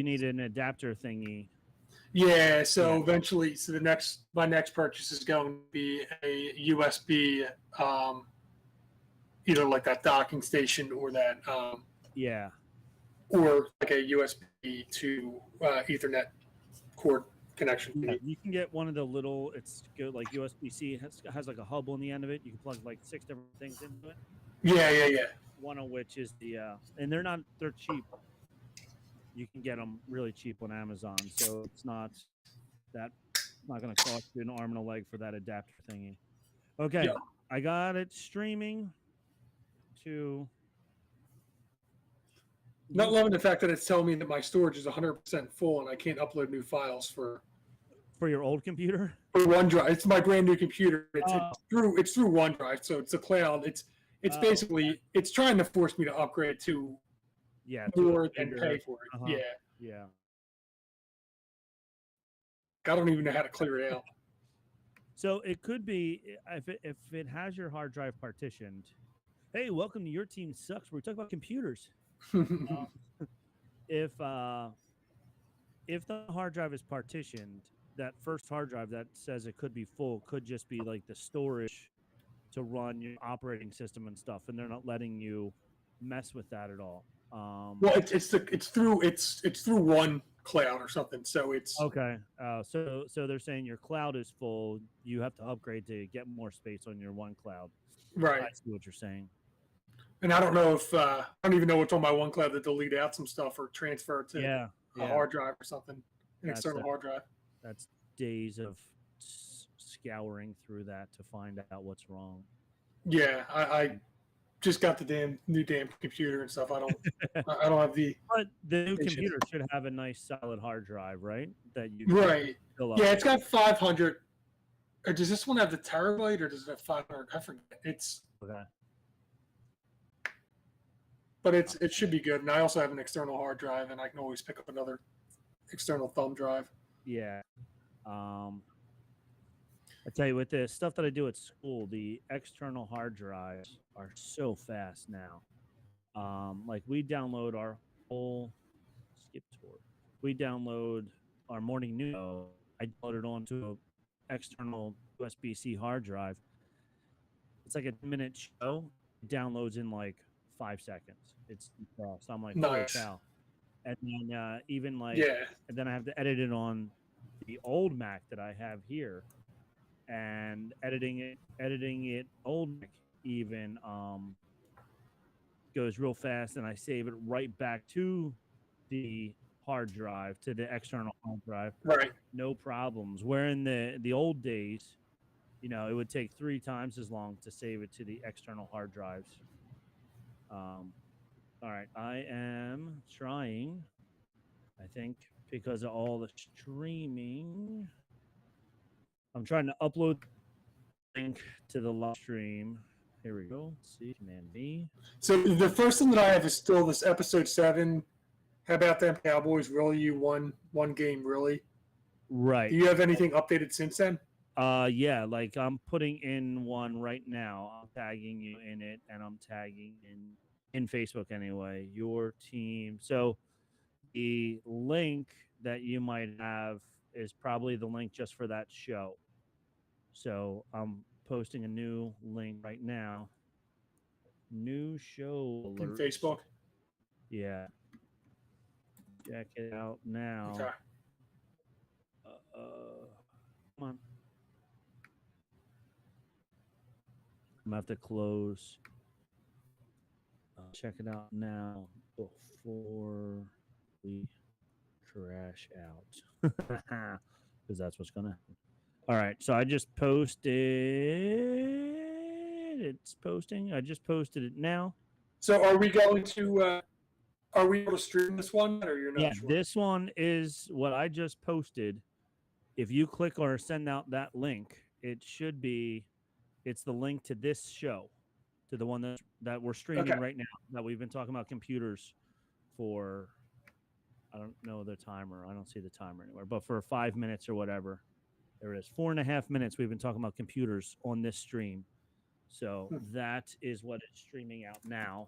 you need an adapter thingy. Yeah, so eventually, my next purchase is going to be a USB, either like that docking station or that, or like a USB to Ethernet cord connection. Yeah, you can get one of the little. It's good, like USB-C has like a hub on the end of it. You can plug like 6 different things into it. Yeah. One of which is and they're cheap. You can get them really cheap on Amazon, so it's not going to cost you an arm and a leg for that adapter thingy. Okay, yeah. I got it streaming to. Not loving the fact that it's telling me that my storage is 100% full and I can't upload new files for your old computer. For OneDrive, it's my brand new computer. It's through OneDrive, so it's a cloud. It's basically it's trying to force me to upgrade to more than pay for it. Yeah. I don't even know how to clear it out. So it could be if it has your hard drive partitioned. Hey, welcome to Your Team Sucks, where we talk about computers. If the hard drive is partitioned, that first hard drive that says it could be full could just be like the storage to run your operating system and stuff, and they're not letting you mess with that at all. Well, it's through one cloud or something, so it's okay. So they're saying your cloud is full. You have to upgrade to get more space on your one cloud. Right. I see what you're saying. And I don't know if I don't even know what's on my one cloud to delete out some stuff or transfer it to a hard drive or something, external hard drive. That's days of scouring through that to find out what's wrong. Yeah, I just got the new computer and stuff. I don't have the. But the new computer should have a nice solid hard drive, right? That you right. Yeah, it's got 500. Or does this one have the terabyte, or does it have 500? I forget. It's okay. But it should be good. And I also have an external hard drive, and I can always pick up another external thumb drive. Yeah. I tell you, with the stuff that I do at school, the external hard drives are so fast now. Like we download our whole skip tour. We download our morning news. I download it onto an external USB-C hard drive. It's like a 10-minute show. It downloads in like 5 seconds. It's fast. So I'm like, nice. Holy cow. And then and then I have to edit it on the old Mac that I have here. And editing it old Mac even goes real fast, and I save it right back to the hard drive, to the external hard drive. Right. No problems. Where in the old days, it would take 3 times as long to save it to the external hard drives. All right, I am trying, I think, because of all the streaming, I'm trying to upload the link to the live stream. Here we go. Let's see, Command V. So the first thing that I have is still this episode 7. How about them Cowboys? Really, you won one game, really? Right. Do you have anything updated since then? Yeah, like I'm putting in one right now. I'm tagging you in it, and I'm tagging in Facebook anyway, your team. So the link that you might have is probably the link just for that show. So I'm posting a new link right now. New show alerts. In Facebook? Yeah. Check it out now. Okay. Come on. I'm going to have to close. Check it out now before we crash out. Because that's what's going to happen. All right. So I just posted. It's posting. I just posted it now. So are we going to... Are we able to stream this one, or you're not sure? This one is what I just posted. If you click or send out that link, it should be, it's the link to this show, to the one that we're streaming right now, that we've been talking about computers for, I don't know the timer. I don't see the timer anywhere, but for 5 minutes or whatever. There it is. 4.5 minutes we've been talking about computers on this stream. So that is what it's streaming out now.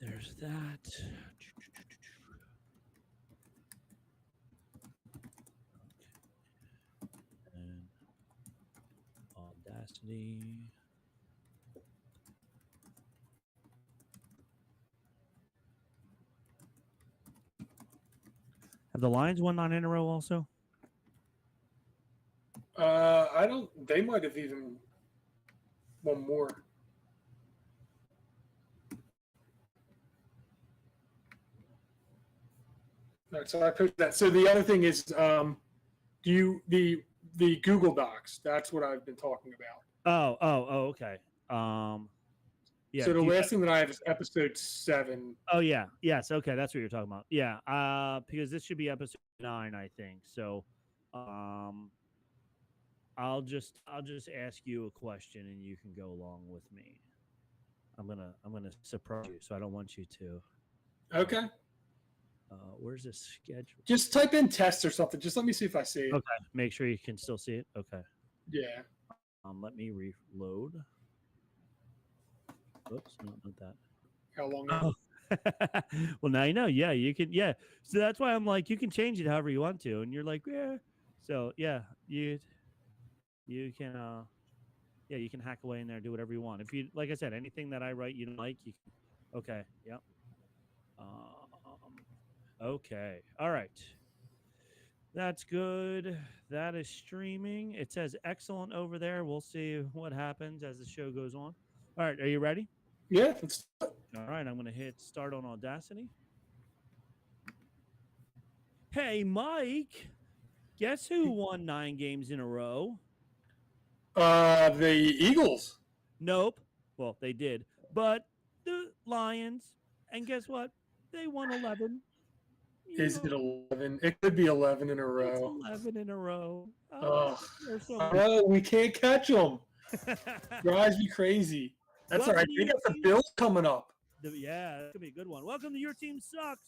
There's that. And Audacity. Have the Lions won 9 in a row also? I don't. They might have even one more. All right, so I posted that. So the other thing is, do you the Google Docs? That's what I've been talking about. Oh, okay. Yeah. So the last thing that I have is episode 7. Oh yeah, yes. Okay, that's what you're talking about. Yeah. Because this should be episode 9, I think. So, I'll just ask you a question and you can go along with me. I'm gonna surprise you, so I don't want you to. Okay. Where's this schedule? Just type in test or something. Just let me see if I see it. Okay. Make sure you can still see it. Okay. Yeah. Let me reload. Oops, no, not that. How long now? Well, now you know. Yeah, you can. Yeah. So that's why I'm like, you can change it however you want to, and you're like, yeah. So yeah, you can. Yeah, you can hack away in there, do whatever you want. If you, like I said, anything that I write you don't like, you can. Okay. Yep. Okay. All right. That's good. That is streaming. It says excellent over there. We'll see what happens as the show goes on. All right. Are you ready? Yeah. All right. I'm going to hit start on Audacity. Hey, Mike. Guess who won 9 games in a row? The Eagles. Nope. Well, they did. But the Lions. And guess what? They won 11. Is it 11? It could be 11 in a row. It's 11 in a row. Oh, no, we can't catch them. Drives me crazy. That's all right. They got the Bills coming up. Yeah, that could be a good one. Welcome to Your Team Sucks.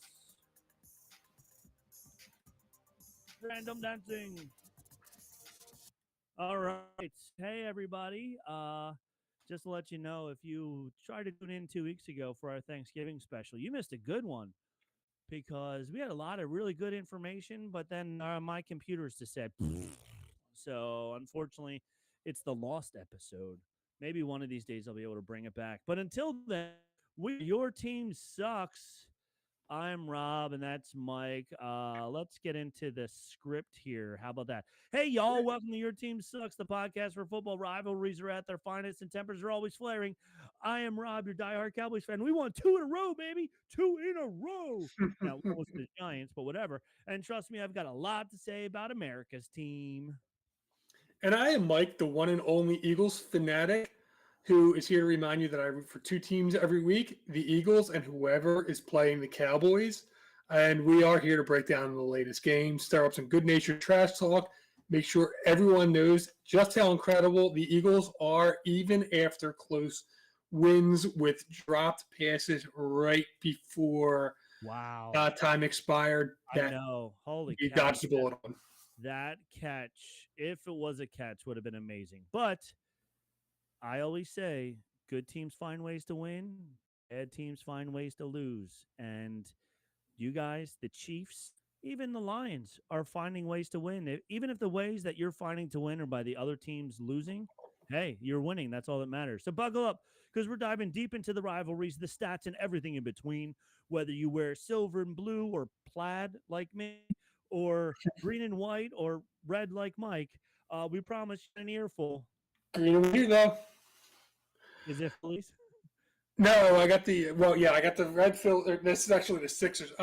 Random dancing. All right. Hey, everybody. Just to let you know, if you tried to tune in 2 weeks ago for our Thanksgiving special, you missed a good one because we had a lot of really good information, but then my computers just said, so unfortunately, it's the lost episode. Maybe one of these days I'll be able to bring it back. But until then, Your Team Sucks. I'm Rob, and that's Mike. Let's get into the script here. How about that? Hey, y'all, welcome to Your Team Sucks, the podcast where football rivalries are at their finest and tempers are always flaring. I am Rob, your diehard Cowboys fan. We won 2 in a row, baby. 2 in a row. Now, one was the Giants, but whatever. And trust me, I've got a lot to say about America's team. And I am Mike, the one and only Eagles fanatic, who is here to remind you that I root for 2 teams every week, the Eagles and whoever is playing the Cowboys. And we are here to break down the latest games, stir up some good-natured trash talk, make sure everyone knows just how incredible the Eagles are, even after close wins with dropped passes right before time expired. I know. Holy cow. Dodged the bullet on. That catch, if it was a catch, would have been amazing. But I always say good teams find ways to win, bad teams find ways to lose. And you guys, the Chiefs, even the Lions are finding ways to win. Even if the ways that you're finding to win are by the other teams losing, hey, you're winning. That's all that matters. So buckle up because we're diving deep into the rivalries, the stats, and everything in between. Whether you wear silver and blue or plaid like me, or green and white, or red like Mike, we promise you an earful. Green and white, though. Is it Phillies? No, I got the red filter. This is actually the Sixers.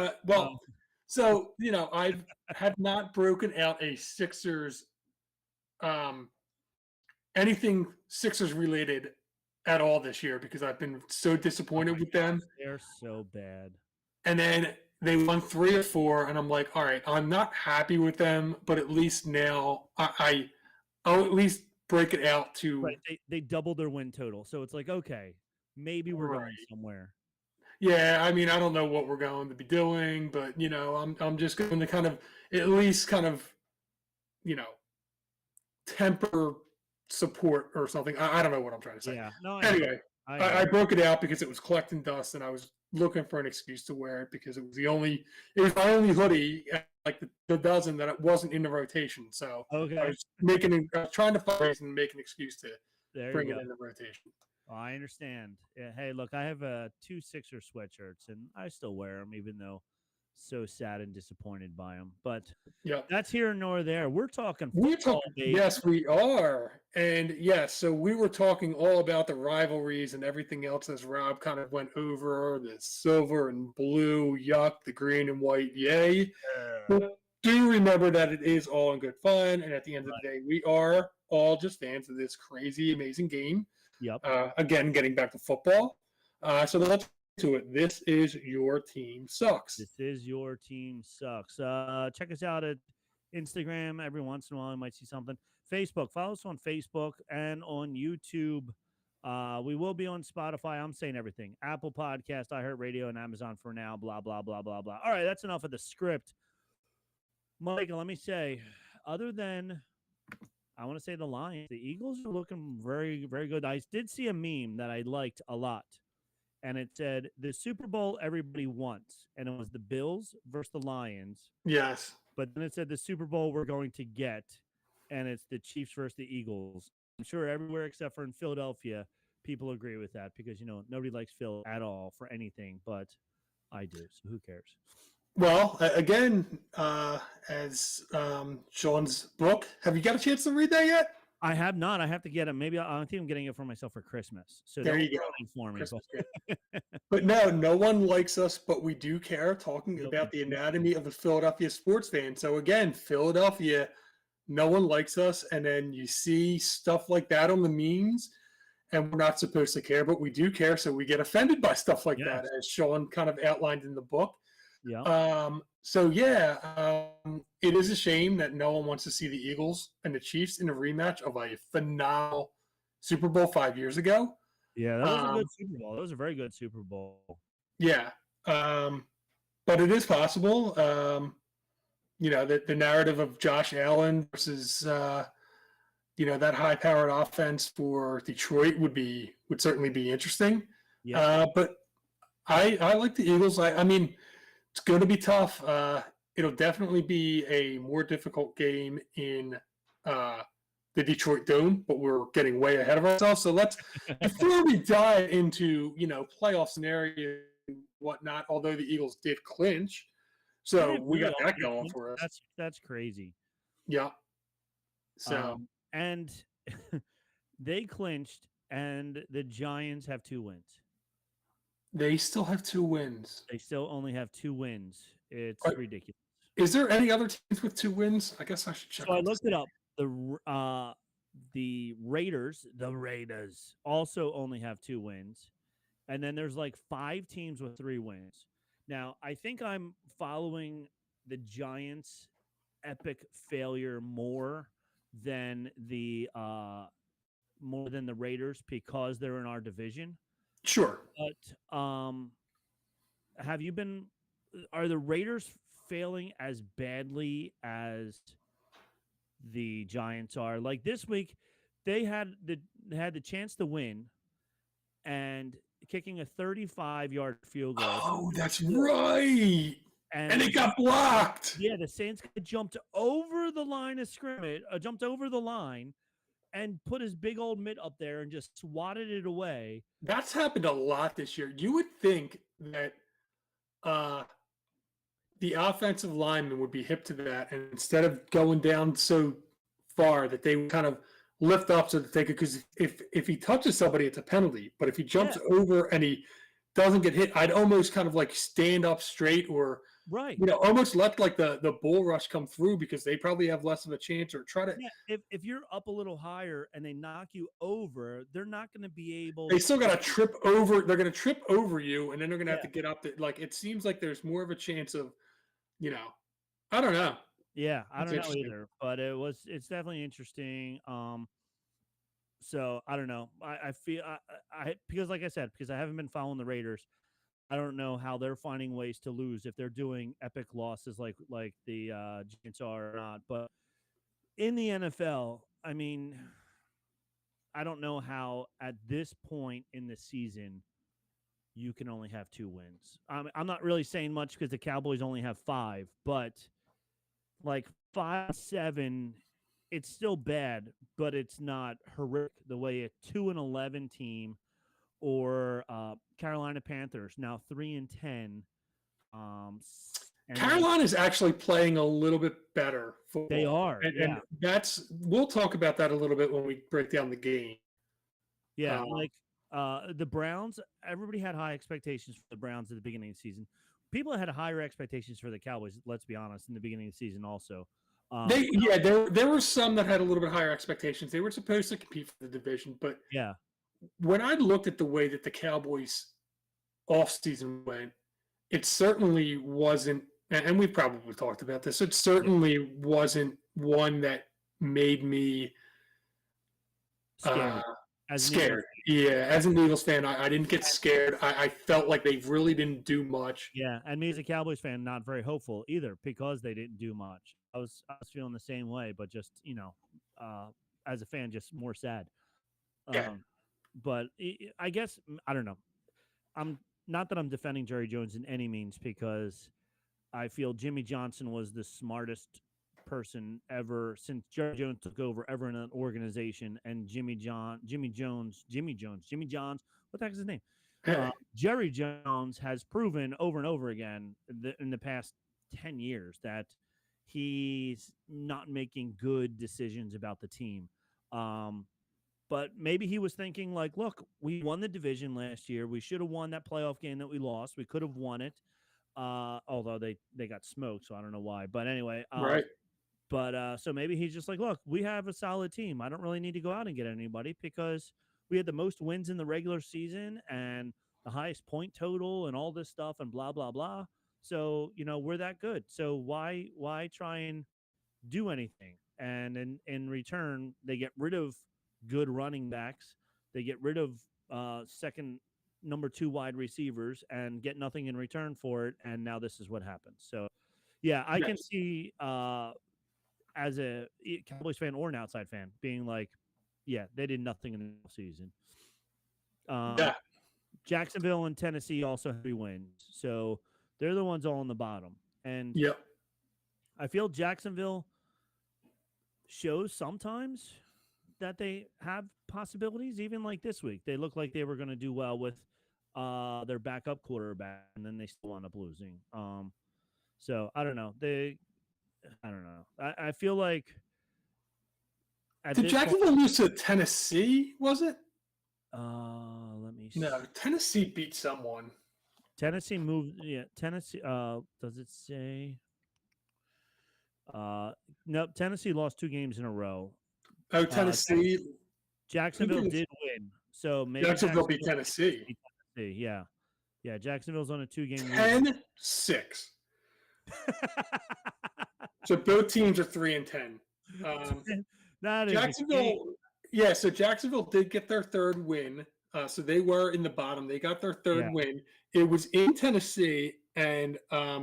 So I have not broken out a Sixers, anything Sixers related at all this year because I've been so disappointed with them. They're so bad. And then they won 3 or 4, and I'm like, all right, I'm not happy with them, but at least now I'll at least break it out to. Right. They doubled their win total, so it's like, okay, maybe we're going somewhere. Yeah, I mean, I don't know what we're going to be doing, but I'm just going to kind of at least temper support or something. I don't know what I'm trying to say. Yeah. No. Anyway, I broke it out because it was collecting dust, and I was looking for an excuse to wear it because it was my only hoodie, like the dozen that it wasn't in the rotation. So Okay. I was trying to find a reason to make an excuse to There you bring it go. in the rotation. Oh, I understand. Yeah, hey, look, I have two Sixer sweatshirts, and I still wear them, even though so sad and disappointed by them. But Yeah. that's here nor there. We're talking football, baby. Yes, we are. And yes, so we were talking all about the rivalries and everything else as Rob kind of went over the silver and blue, yuck, the green and white, yay. Yeah. But do remember that it is all in good fun. And at the end of the Right. day, we are all just fans of this crazy, amazing game. Yep. Again, getting back to football. So let's get to it. This is Your Team Sucks. This is Your Team Sucks. Check us out at Instagram. Every once in a while, you might see something. Facebook. Follow us on Facebook and on YouTube. We will be on Spotify. I'm saying everything. Apple Podcast, iHeartRadio, and Amazon for now. Blah, blah, blah, blah, blah. All right, that's enough of the script. Michael, let me say, other than I want to say the Lions, the Eagles are looking very, very good. I did see a meme that I liked a lot, and it said the Super Bowl everybody wants, and it was the Bills versus the Lions. Yes. But then it said the Super Bowl we're going to get, and it's the Chiefs versus the Eagles. I'm sure everywhere except for in Philadelphia, people agree with that because nobody likes Phil at all for anything, but I do. So who cares? Well, again, as Sean's book, have you got a chance to read that yet? I have not. I have to get it. Maybe I think I'm getting it for myself for Christmas. So There don't you go. ruin it for me. Christmas But no one likes us, but we do care talking Nope, about the we do. anatomy of a Philadelphia sports fan. So again, Philadelphia, no one likes us, and then you see stuff like that on the memes, and we're not supposed to care, but we do care, so we get offended by stuff like that, Yes. as Sean kind of outlined in the book. Yeah. So yeah, it is a shame that no one wants to see the Eagles and the Chiefs in a rematch of a phenomenal Super Bowl 5 years ago. Yeah, that was a good Super Bowl. That was a very good Super Bowl. Yeah, but it is possible. The narrative of Josh Allen versus that high-powered offense for Detroit would certainly be interesting. Yeah. But I like the Eagles. I mean, it's going to be tough. It'll definitely be a more difficult game in the Detroit Dome, but we're getting way ahead of ourselves. So before we dive into playoff scenarios and whatnot, although the Eagles did clinch, so we got that going for us. That's crazy. Yeah. So and they clinched, and the Giants have 2 wins. They still have 2 wins. They still only have 2 wins. It's ridiculous. Is there any other teams with 2 wins? I guess I should check. So I looked it up. The Raiders also only have 2 wins. And then there's like 5 teams with 3 wins. Now, I think I'm following the Giants' epic failure more than the Raiders because they're in our division. Sure. But are the Raiders failing as badly as the Giants are? Like this week, they had the chance to win and kicking a 35-yard field goal. Oh, that's right. And it got blocked. Yeah, the Saints jumped over the line of scrimmage, jumped over the line, and put his big old mitt up there and just swatted it away. That's happened a lot this year. You would think that the offensive lineman would be hip to that, and instead of going down so far that they would kind of lift up so that they could, because if he touches somebody, it's a penalty. But if he jumps over and he doesn't get hit, I'd almost kind of like stand up straight or almost let like the bull rush come through because they probably have less of a chance or try to. Yeah, if you're up a little higher and they knock you over, they're not going to be able. They still got to trip over. They're going to trip over you, and then they're going to have to get up. Like it seems like there's more of a chance of, I don't know. Yeah, I don't know either, but it's definitely interesting. So I don't know. I feel I because like I said, because I haven't been following the Raiders, I don't know how they're finding ways to lose if they're doing epic losses like the Giants are or not. But in the NFL, I mean, I don't know how at this point in the season you can only have 2 wins. I'm not really saying much because the Cowboys only have 5, but like 5-7, it's still bad, but it's not horrific the way a 2-11 team or Carolina Panthers now 3-10. And then Carolina is actually playing a little bit better they football, are, and yeah, we'll talk about that a little bit when we break down the game. yeah. Um, Like the Browns, everybody had high expectations for the Browns at the beginning of the season. People had higher expectations for the Cowboys. Let's be honest, in the beginning of the season, also. there were some that had a little bit higher expectations. They were supposed to compete for the division, but Yeah, when I looked at the way that the Cowboys offseason went, it certainly wasn't, and we've probably talked about this, it certainly wasn't one that made me scared. As an Eagles, scared. Yeah, as an Eagles fan, I didn't get scared. I felt like they really didn't do much. yeah, and me as a Cowboys fan, not very hopeful either because they didn't do much. I was feeling the same way, but just uh, as a fan, just more sad. Yeah, Um, but I guess I don't know. I'm not that I'm defending Jerry Jones in any means because I feel Jimmy Johnson was the smartest person ever since Jerry Jones took over ever in an organization, and Jimmy Johns. What the heck is his name? Jerry Jones has proven over and over again in the past 10 years that he's not making good decisions about the team. Um, but maybe he was thinking like, look, we won the division last year. We should have won that playoff game that we lost. We could have won it. Although they got smoked, so I don't know why. But anyway, right. so maybe he's just like, look, we have a solid team. I don't really need to go out and get anybody because we had the most wins in the regular season and the highest point total and all this stuff and blah blah blah. So we're that good. So why try and do anything? And in return, they get rid of good running backs. They get rid of second number 2 wide receivers and get nothing in return for it. And now this is what happens. So yeah, I can Yes. see as a Cowboys fan or an outside fan being like, yeah, they did nothing in the season. Yeah. Jacksonville and Tennessee also have 3 wins. So they're the ones all on the bottom. And Yep. I feel Jacksonville shows sometimes that they have possibilities. Even like this week, they look like they were going to do well with their backup quarterback, and then they still wound up losing. So I don't know. I don't know. I feel like at Did this point, Jacksonville lose to Tennessee? Was it? let me. No, Tennessee beat someone. Tennessee moved. Yeah, Tennessee. Does it say? No, Tennessee lost 2 games in a row. Oh, Tennessee. Jacksonville did win, so maybe Jacksonville beat Tennessee. beat Tennessee. Yeah, yeah. Jacksonville's on a 2-game 10-6. So both teams are 3-10. That is Jacksonville, yeah. So Jacksonville did get their third win. So they were in the bottom. They got their third win. It was in Tennessee, and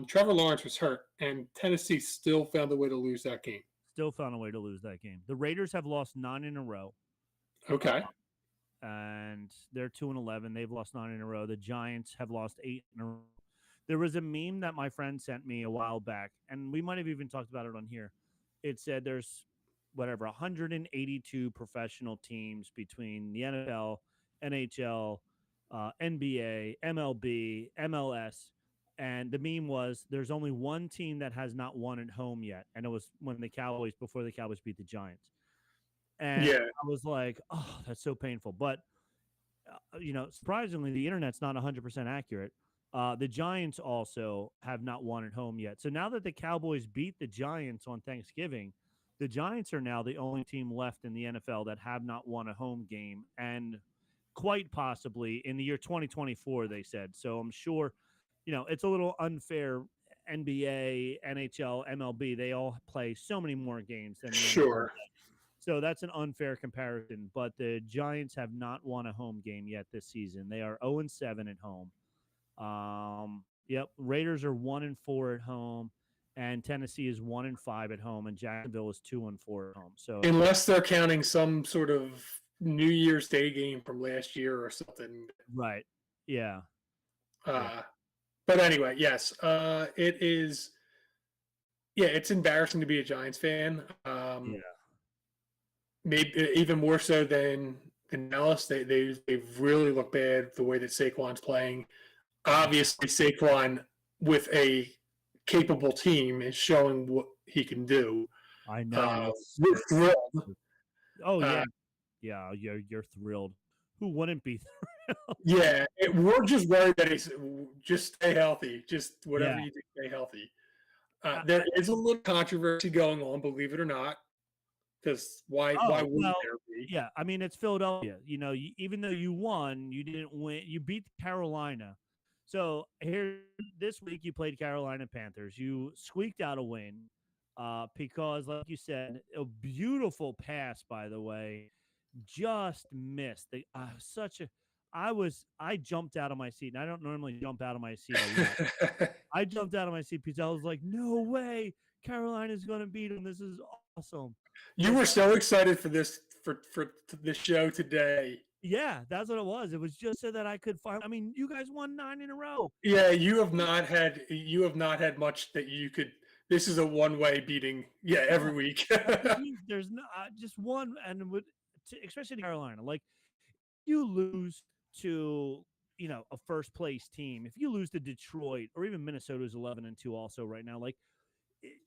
Trevor Lawrence was hurt, and Tennessee still found a way to lose that game. Still found a way to lose that game. The Raiders have lost 9 in a row. Okay. And they're 2-11. They've lost 9 in a row. The Giants have lost 8 in a row. There was a meme that my friend sent me a while back, and we might have even talked about it on here. It said there's 182 professional teams between the NFL, NHL, NBA, MLB, MLS, and the meme was there's only one team that has not won at home yet, and it was before the Cowboys beat the Giants. And Yeah. I was like, oh, that's so painful. But, surprisingly, the internet's not 100% accurate. The Giants also have not won at home yet. So now that the Cowboys beat the Giants on Thanksgiving, the Giants are now the only team left in the NFL that have not won a home game. And quite possibly in the year 2024, they said. So I'm sure, it's a little unfair. NBA, NHL, MLB, they all play so many more games than the NFL. Sure. So that's an unfair comparison, but the Giants have not won a home game yet this season. They are 0-7 at home. Raiders are 1-4 at home, and Tennessee is 1-5 at home, and Jacksonville is 2-4 at home. So unless they're counting some sort of New Year's Day game from last year or something. right, yeah. Yeah. But anyway, yes, it is. Yeah, it's embarrassing to be a Giants fan. Yeah. Maybe even more so than Dallas. They really look bad the way that Saquon's playing. Obviously, Saquon with a capable team is showing what he can do. I know. We're thrilled. Oh Uh, yeah. Yeah, you're thrilled. Who wouldn't be thrilled? yeah, we're just worried that he's just stay healthy. Just whatever Yeah. you do, stay healthy. I, There is a little controversy going on, believe it or not. Because why oh, wouldn't well, there be? yeah. I mean, it's Philadelphia. Even though you won, you didn't win. You beat Carolina. So here this week, you played Carolina Panthers. You squeaked out a win because, like you said, a beautiful pass, by the way, just missed. Such a. I jumped out of my seat, and I don't normally jump out of my seat a lot. I jumped out of my seat because I was like, no way, Carolina's going to beat them. This is awesome. You were so excited for this show today. Yeah, that's what it was. It was just so that I could find. I mean, you guys won 9 in a row. Yeah, you have not had much that you could. This is a one-way beating. Yeah, every week. There's no just one, and especially to Carolina. Like you lose to a first place team. If you lose to Detroit or even Minnesota's 11-2 also right now, like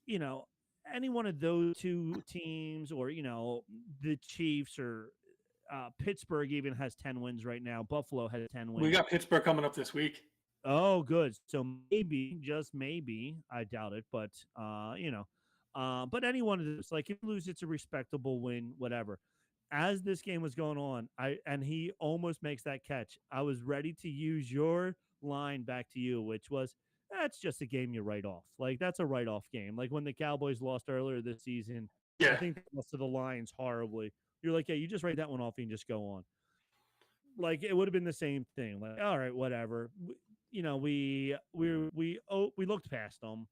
you know any one of those two teams, or the Chiefs or Pittsburgh even has 10 wins right now. Buffalo has 10 We wins. got Pittsburgh coming up this week. Oh, good. So maybe, just maybe, I doubt it, but but any one of those, like if you lose, it's a respectable win, whatever. As this game was going on, and he almost makes that catch. I was ready to use your line back to you, which was that's just a game you write off. Like that's a write off game. Like when the Cowboys lost earlier this season, I Yeah. think they lost to the Lions horribly. You're like, yeah, you just write that one off and just go on. Like it would have been the same thing. Like, all right, whatever. We looked past them,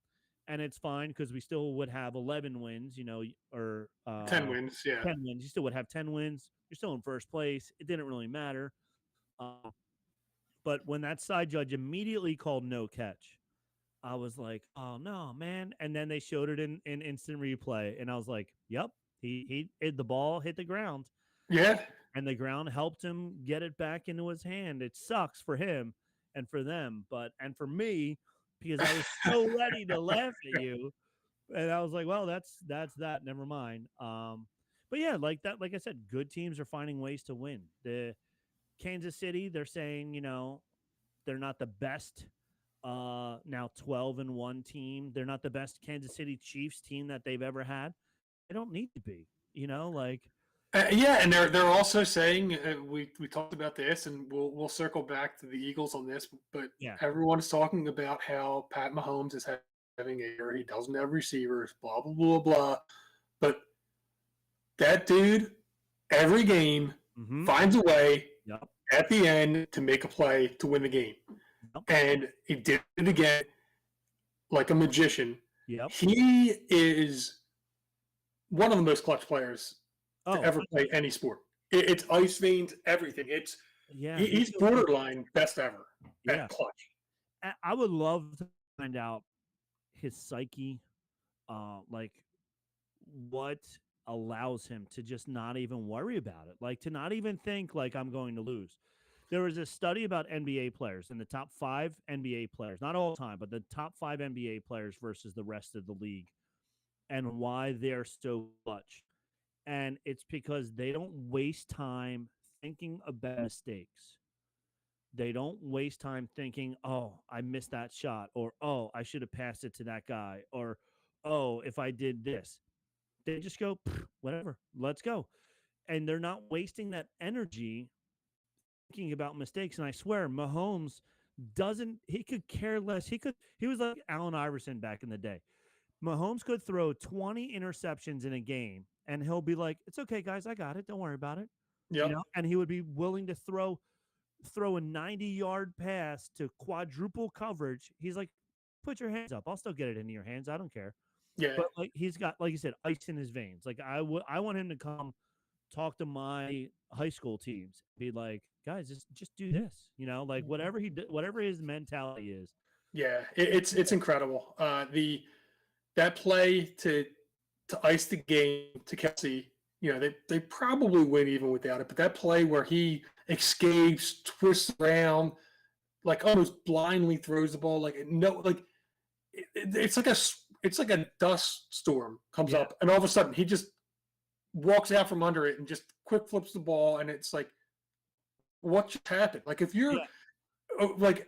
and it's fine because we still would have 11 wins. Or 10 wins. Yeah. 10 wins. You still would have 10 wins. You're still in first place. It didn't really matter. But when that side judge immediately called no catch, I was like, oh no, man. And then they showed it in instant replay, and I was like, yep, he hit the ball, hit the ground, Yeah. and the ground helped him get it back into his hand. It sucks for him and for them, and for me, because I was so ready to laugh at you, and I was like, well, that's that. Never mind. But yeah, like that, like I said, good teams are finding ways to win. The Kansas City, they're saying, they're not the best. Now 12-1 team. They're not the best Kansas City Chiefs team that they've ever had. They don't need to be. Like Yeah, and they're also saying we talked about this, and we'll circle back to the Eagles on this, but yeah, everyone is talking about how Pat Mahomes is having a year. He doesn't have receivers, blah blah blah blah. But that dude, every game, finds a way yep, at the end to make a play to win the game, yep, and he did it again like a magician. yep. He is one of the most clutch players to Oh, ever play any sport. It's ice veins, everything. yeah, He's borderline best ever yeah. at clutch. I would love to find out his psyche, like what allows him to just not even worry about it, like to not even think like I'm going to lose. There was a study about NBA players and the top 5 NBA players, not all time, but the top 5 NBA players versus the rest of the league, and why they're so clutch. And it's because they don't waste time thinking about mistakes. They don't waste time thinking, oh, I missed that shot, or oh, I should have passed it to that guy, or oh, if I did this. They just go, whatever, let's go. And they're not wasting that energy thinking about mistakes. And I swear, Mahomes he could care less. He was like Allen Iverson back in the day. Mahomes could throw 20 interceptions in a game, and he'll be like, it's okay, guys, I got it. Don't worry about it. Yep. And he would be willing to throw a 90-yard pass to quadruple coverage. He's like, put your hands up. I'll still get it into your hands. I don't care. Yeah. But like he's got, like you said, ice in his veins. Like I want him to come talk to my high school teams, be like, guys, just do this, like whatever his mentality is. Yeah, it's incredible. That play to ice the game to Kelsey, they probably win even without it. But that play where he escapes, twists around, like almost blindly throws the ball, it's like a dust storm comes up, and all of a sudden he just walks out from under it and just quick flips the ball, and it's like, what just happened? Like if you're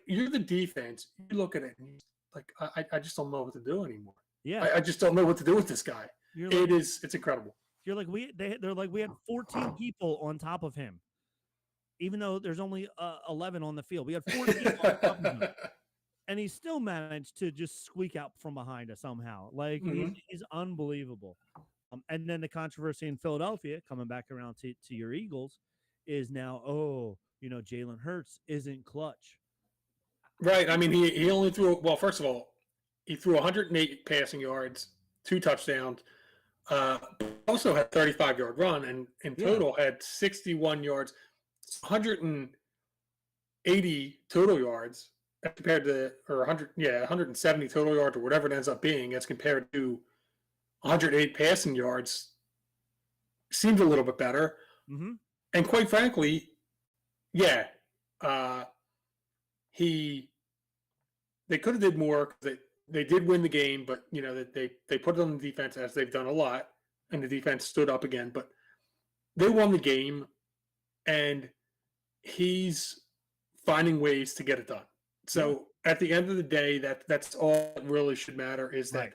you're the defense, you look at it and like, I just don't know what to do anymore. Yeah, I just don't know what to do with this guy. It's incredible. You're like they're like we had 14 people on top of him, even though there's only 11 on the field. We had 14 on top of him, and he still managed to just squeak out from behind us somehow. Like he's unbelievable. And then the controversy in Philadelphia, coming back around to your Eagles, is now, Jalen Hurts isn't clutch. Right. I mean, he only threw, well, first of all, he threw 108 passing yards, 2 touchdowns, also had 35-yard run, and in total had 61 yards, 180 total yards compared to, or 170 total yards or whatever it ends up being as compared to 108 passing yards. Seems a little bit better. And quite frankly, they could have did more because they did win the game, but they put it on the defense, as they've done a lot, and the defense stood up again. But they won the game, and he's finding ways to get it done. So at the end of the day, that's all that really should matter, is that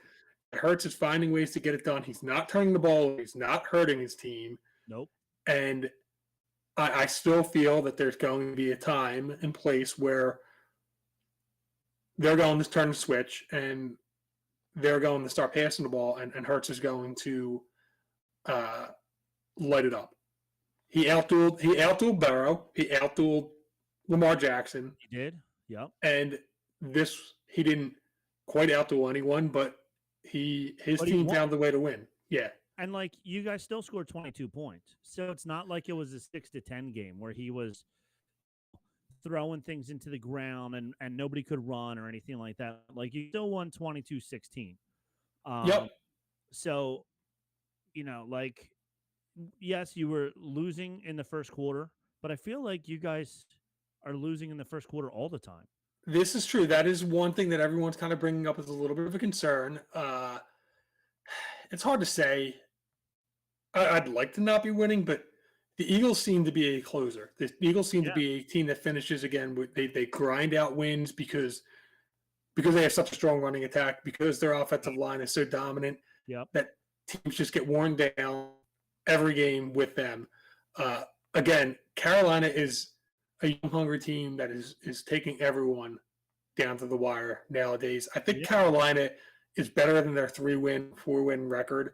Hurts is finding ways to get it done. He's not turning the ball. He's not hurting his team. Nope. And I still feel that there's going to be a time and place where they're going to turn the switch and they're going to start passing the ball, and Hurts is going to light it up. He outdueled Burrow. He outdueled Lamar Jackson. He did. Yep. And he didn't quite outduel anyone, but his team found the way to win. Yeah. And like, you guys still scored 22 points. So it's not like it was a 6-10 game where he was throwing things into the ground and nobody could run or anything like that. Like, you still won 22-16. Yep. So, like, yes, you were losing in the first quarter, but I feel like you guys are losing in the first quarter all the time. This is true. That is one thing that everyone's kind of bringing up as a little bit of a concern. It's hard to say. I'd like to not be winning, but the Eagles seem to be a closer. The Eagles seem to be a team that finishes again. They grind out wins because they have such a strong running attack, because their offensive line is so dominant that teams just get worn down every game with them. Again, Carolina is a young, hungry team that is taking everyone down to the wire nowadays. I think Carolina is better than their 3-win, 4-win record.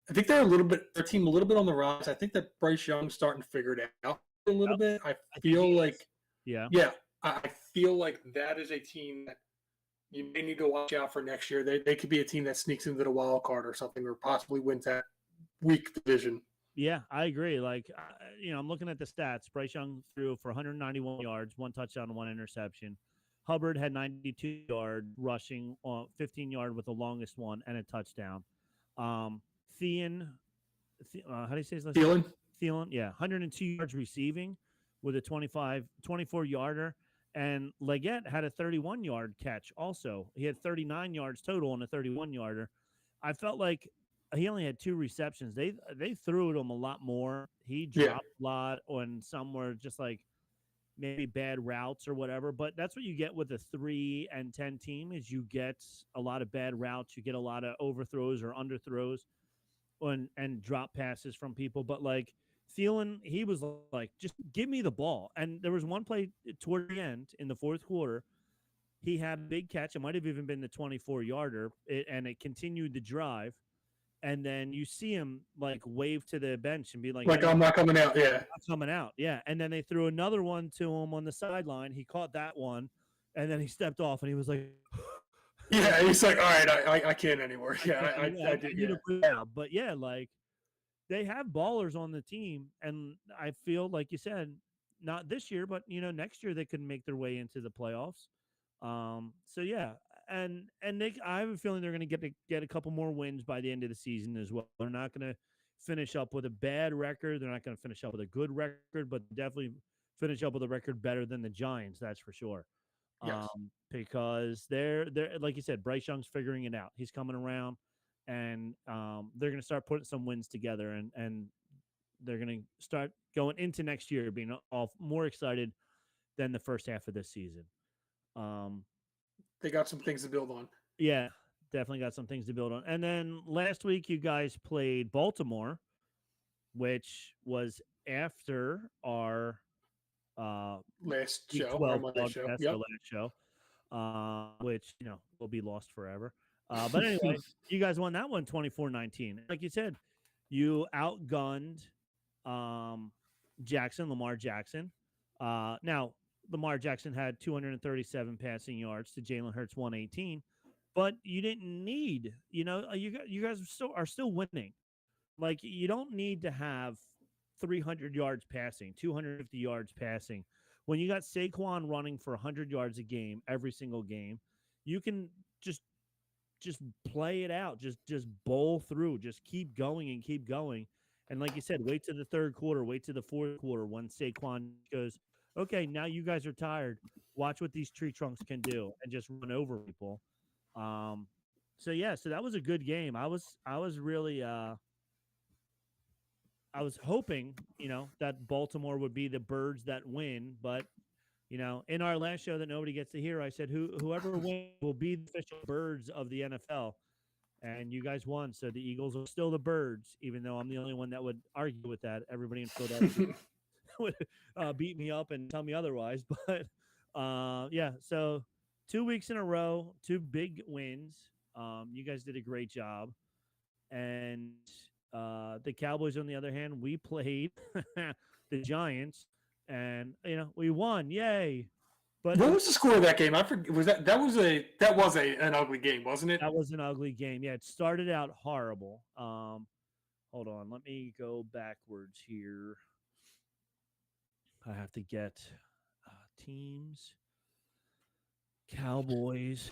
I think they're their team a little bit on the rise. I think that Bryce Young's starting to figure it out a little bit. I feel like that is a team that you may need to watch out for next year. They could be a team that sneaks into the wild card or something, or possibly wins that weak division. Yeah, I agree. Like, I'm looking at the stats. Bryce Young threw for 191 yards, 1 touchdown and 1 interception. Hubbard had 92-yard rushing, 15-yard with the longest one, and a touchdown. Thielen, how do you say his last name? Thielen, 102 yards receiving with a 24-yarder. And Leggett had a 31-yard catch also. He had 39 yards total on a 31-yarder. I felt like he only had 2 receptions. They threw at him a lot more. He dropped a lot, and some were just like maybe bad routes or whatever. But that's what you get with a 3-10 team, is you get a lot of bad routes. You get a lot of overthrows or underthrows and drop passes from people. But like Thielen, he was like, just give me the ball. And there was one play toward the end in the fourth quarter. He had a big catch. It might have even been the 24-yarder, and it continued the drive. And then you see him like wave to the bench and be like, I'm not coming out. Yeah. I'm not coming out. Yeah. And then they threw another one to him on the sideline. He caught that one, and then he stepped off and he was like, yeah, he's like, all right, I can't anymore. Yeah, I did. Yeah. But yeah, like they have ballers on the team, and I feel like you said, not this year, but next year they could make their way into the playoffs. So yeah, and I have a feeling they're going to get a couple more wins by the end of the season as well. They're not going to finish up with a bad record. They're not going to finish up with a good record, but definitely finish up with a record better than the Giants. That's for sure. Yes. Because they're like you said, Bryce Young's figuring it out. He's coming around, and they're going to start putting some wins together, and they're going to start going into next year being all more excited than the first half of this season. They got some things to build on. Yeah, definitely got some things to build on. And then last week you guys played Baltimore, which was after our last Week show, 12 Monday show. broadcast, Yep. our last show, which will be lost forever. But anyway, you guys won that one 24-19. Like you said, you outgunned Lamar Jackson. Now, Lamar Jackson had 237 passing yards to Jalen Hurts 118, but you didn't need, you guys are still winning. Like, you don't need to have 300 yards passing, 250 yards passing. When you got Saquon running for 100 yards a game every single game, you can just play it out, just bowl through, just keep going and keep going. And like you said, wait to the third quarter, wait to the fourth quarter when Saquon goes, okay, now you guys are tired. Watch what these tree trunks can do, and just run over people. So that was a good game. I was really I was hoping, that Baltimore would be the birds that win, but in our last show that nobody gets to hear, I said whoever wins will be the official birds of the NFL, and you guys won. So the Eagles are still the birds, even though I'm the only one that would argue with that. Everybody in Philadelphia would beat me up and tell me otherwise. But so 2 weeks in a row, 2 big wins. You guys did a great job, and the Cowboys, on the other hand, we played the Giants, and we won. Yay! But what was the score of that game? I forget. That was an ugly game, wasn't it? That was an ugly game. Yeah, it started out horrible. Hold on, let me go backwards here. I have to get teams. Cowboys.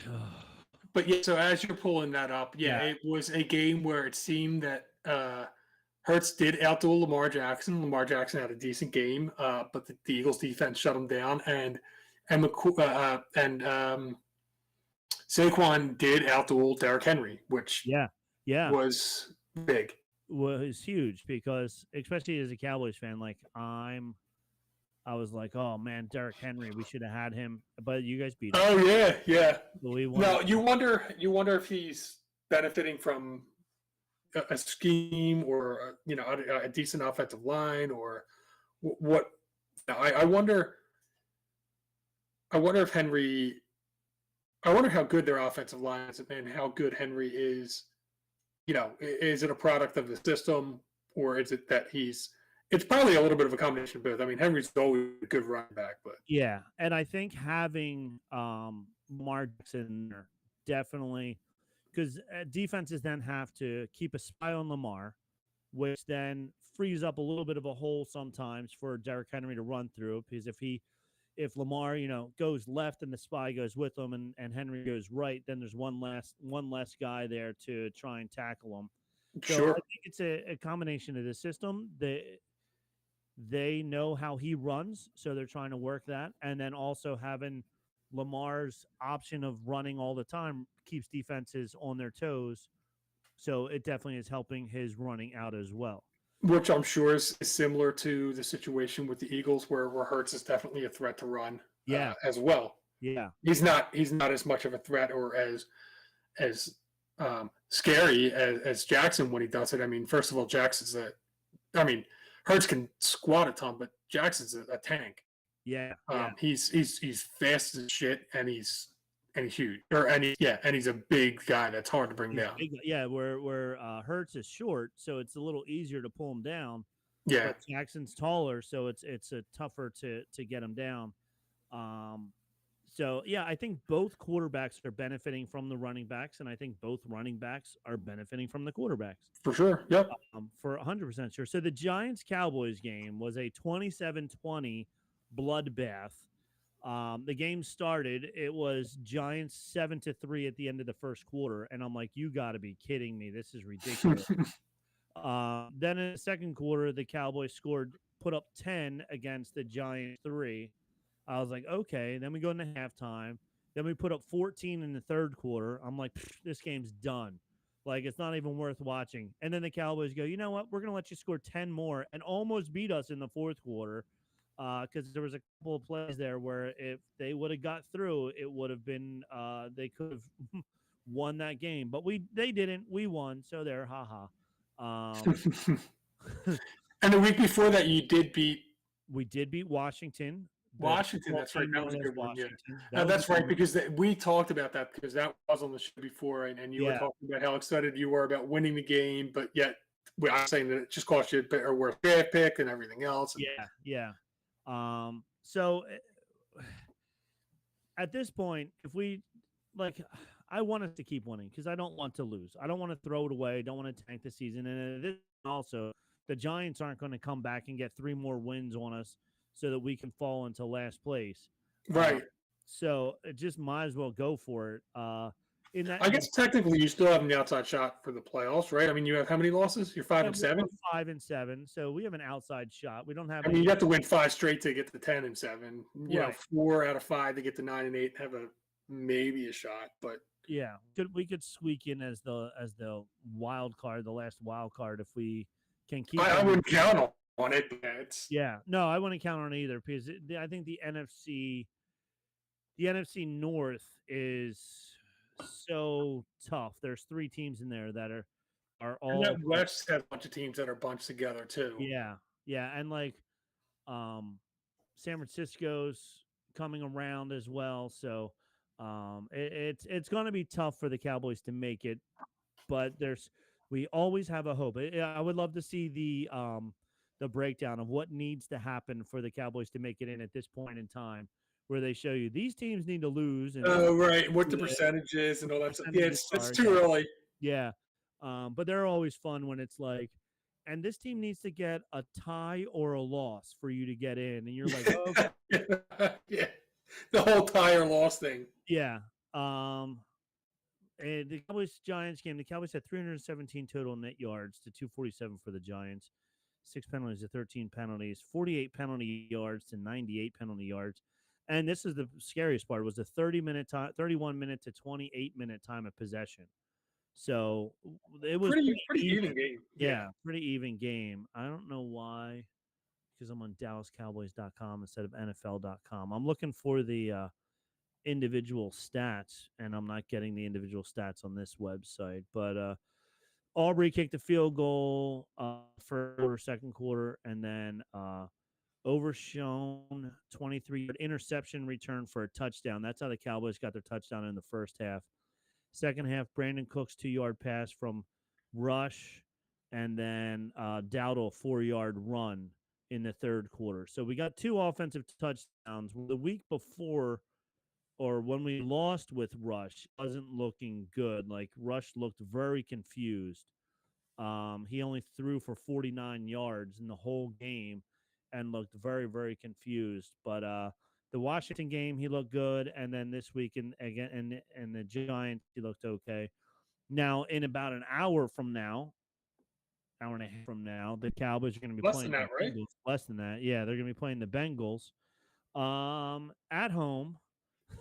But yeah, so as you're pulling that up, it was a game where it seemed that Hurts did outdo Lamar Jackson. Lamar Jackson had a decent game, but the Eagles defense shut him down, and Saquon did outduel Derrick Henry, which was big. Was huge because, especially as a Cowboys fan, like I was like, oh man, Derrick Henry, we should have had him, but you guys beat him. Oh yeah. No, you wonder if he's benefiting from a scheme or a decent offensive line or what. I wonder if Henry. I wonder how good their offensive line is and how good Henry is. Is it a product of the system, or is it that it's probably a little bit of a combination of both. I mean, Henry's always a good running back, but yeah, and I think having Lamar Jackson definitely, because defenses then have to keep a spy on Lamar, which then frees up a little bit of a hole sometimes for Derrick Henry to run through. Because if Lamar, goes left and the spy goes with him, and Henry goes right, then there's one less guy there to try and tackle him. So sure. I think it's a combination of the system. They know how he runs, so they're trying to work that. And then also having Lamar's option of running all the time keeps defenses on their toes. So it definitely is helping his running out as well. Which I'm sure is similar to the situation with the Eagles where Hurts is definitely a threat to run as well. Yeah. He's not as much of a threat or as scary as Jackson when he does it. I mean, first of all, Hurts can squat a ton, but Jackson's a tank. Yeah. He's fast as shit, and he's huge, and he's a big guy that's hard to bring down. Where Hurts is short, so it's a little easier to pull him down. Yeah, but Jackson's taller, so it's a tougher to get him down. So, yeah, I think both quarterbacks are benefiting from the running backs, and I think both running backs are benefiting from the quarterbacks. For sure. Yep. For 100% sure. So the Giants Cowboys game was a 27-20 bloodbath. The game started, it was Giants 7-3 at the end of the first quarter. And I'm like, you got to be kidding me. This is ridiculous. Then in the second quarter, the Cowboys put up 10 against the Giants 3. I was like, okay. Then we go into halftime. Then we put up 14 in the third quarter. I'm like, this game's done. Like, it's not even worth watching. And then the Cowboys go, you know what? We're going to let you score 10 more and almost beat us in the fourth quarter because there was a couple of plays there where if they would have got through, it would have been they could have won that game. But they didn't. We won. So there, haha. And the week before that, you did beat. We did beat Washington. Washington, that's right. That was a good one. Yeah. That's right, because we talked about that because that was on the show before, and you were talking about how excited you were about winning the game, but yet I'm saying that it just cost you a worth draft pick and everything else. And Yeah. So at this point, if we I want us to keep winning because I don't want to lose. I don't want to throw it away. I don't want to tank the season. And this also, the Giants aren't going to come back and get 3 more wins on us so that we can fall into last place. Right. So it just might as well go for it. I guess technically you still have an outside shot for the playoffs, right? I mean, you have how many losses? You're 5-7? 5-7. So we have an outside shot. We don't have. I mean, you have to win 5 straight to get to 10-7. You Right. know, 4 out of 5 to get to 9-8. Have maybe a shot, but yeah, we could squeak in as the wild card, the last wild card, if we can keep. I wouldn't count on it. But no, I wouldn't count on it either because I think the NFC North is so tough. There's 3 teams in there that are all. And that West has a bunch of teams that are bunched together too. Yeah, and San Francisco's coming around as well, so. It's going to be tough for the Cowboys to make it, but we always have a hope. I would love to see the breakdown of what needs to happen for the Cowboys to make it in at this point in time, where they show you these teams need to lose. And right, what the percentages and all that stuff. Yeah, it's too early. Yeah, but they're always fun when it's like, and this team needs to get a tie or a loss for you to get in, and you're like, oh, okay. Yeah. The whole tie or loss thing. Yeah. And the Cowboys-Giants game, the Cowboys had 317 total net yards to 247 for the Giants, 6 penalties to 13 penalties, 48 penalty yards to 98 penalty yards. And this is the scariest part, was a 31 minute to 28-minute time of possession. So it was pretty even game. Yeah, pretty even game. I don't know why. Because I'm on DallasCowboys.com instead of NFL.com. I'm looking for the individual stats, and I'm not getting the individual stats on this website. But Aubrey kicked a field goal for second quarter, and then Overshone 23-yard interception return for a touchdown. That's how the Cowboys got their touchdown in the first half. Second half, Brandon Cooks 2-yard pass from Rush, and then Dowdle 4-yard run in the third quarter. So we got 2 offensive touchdowns. The week before, or when we lost with Rush, wasn't looking good. Like, Rush looked very confused. He only threw for 49 yards in the whole game and looked very, very confused. But the Washington game, he looked good. And then this week, in the Giants, he looked okay. Now, in about an hour from now, hour and a half from now, the Cowboys are going to be playing than that, right? Bengals. Less than that. Yeah, they're going to be playing the Bengals at home.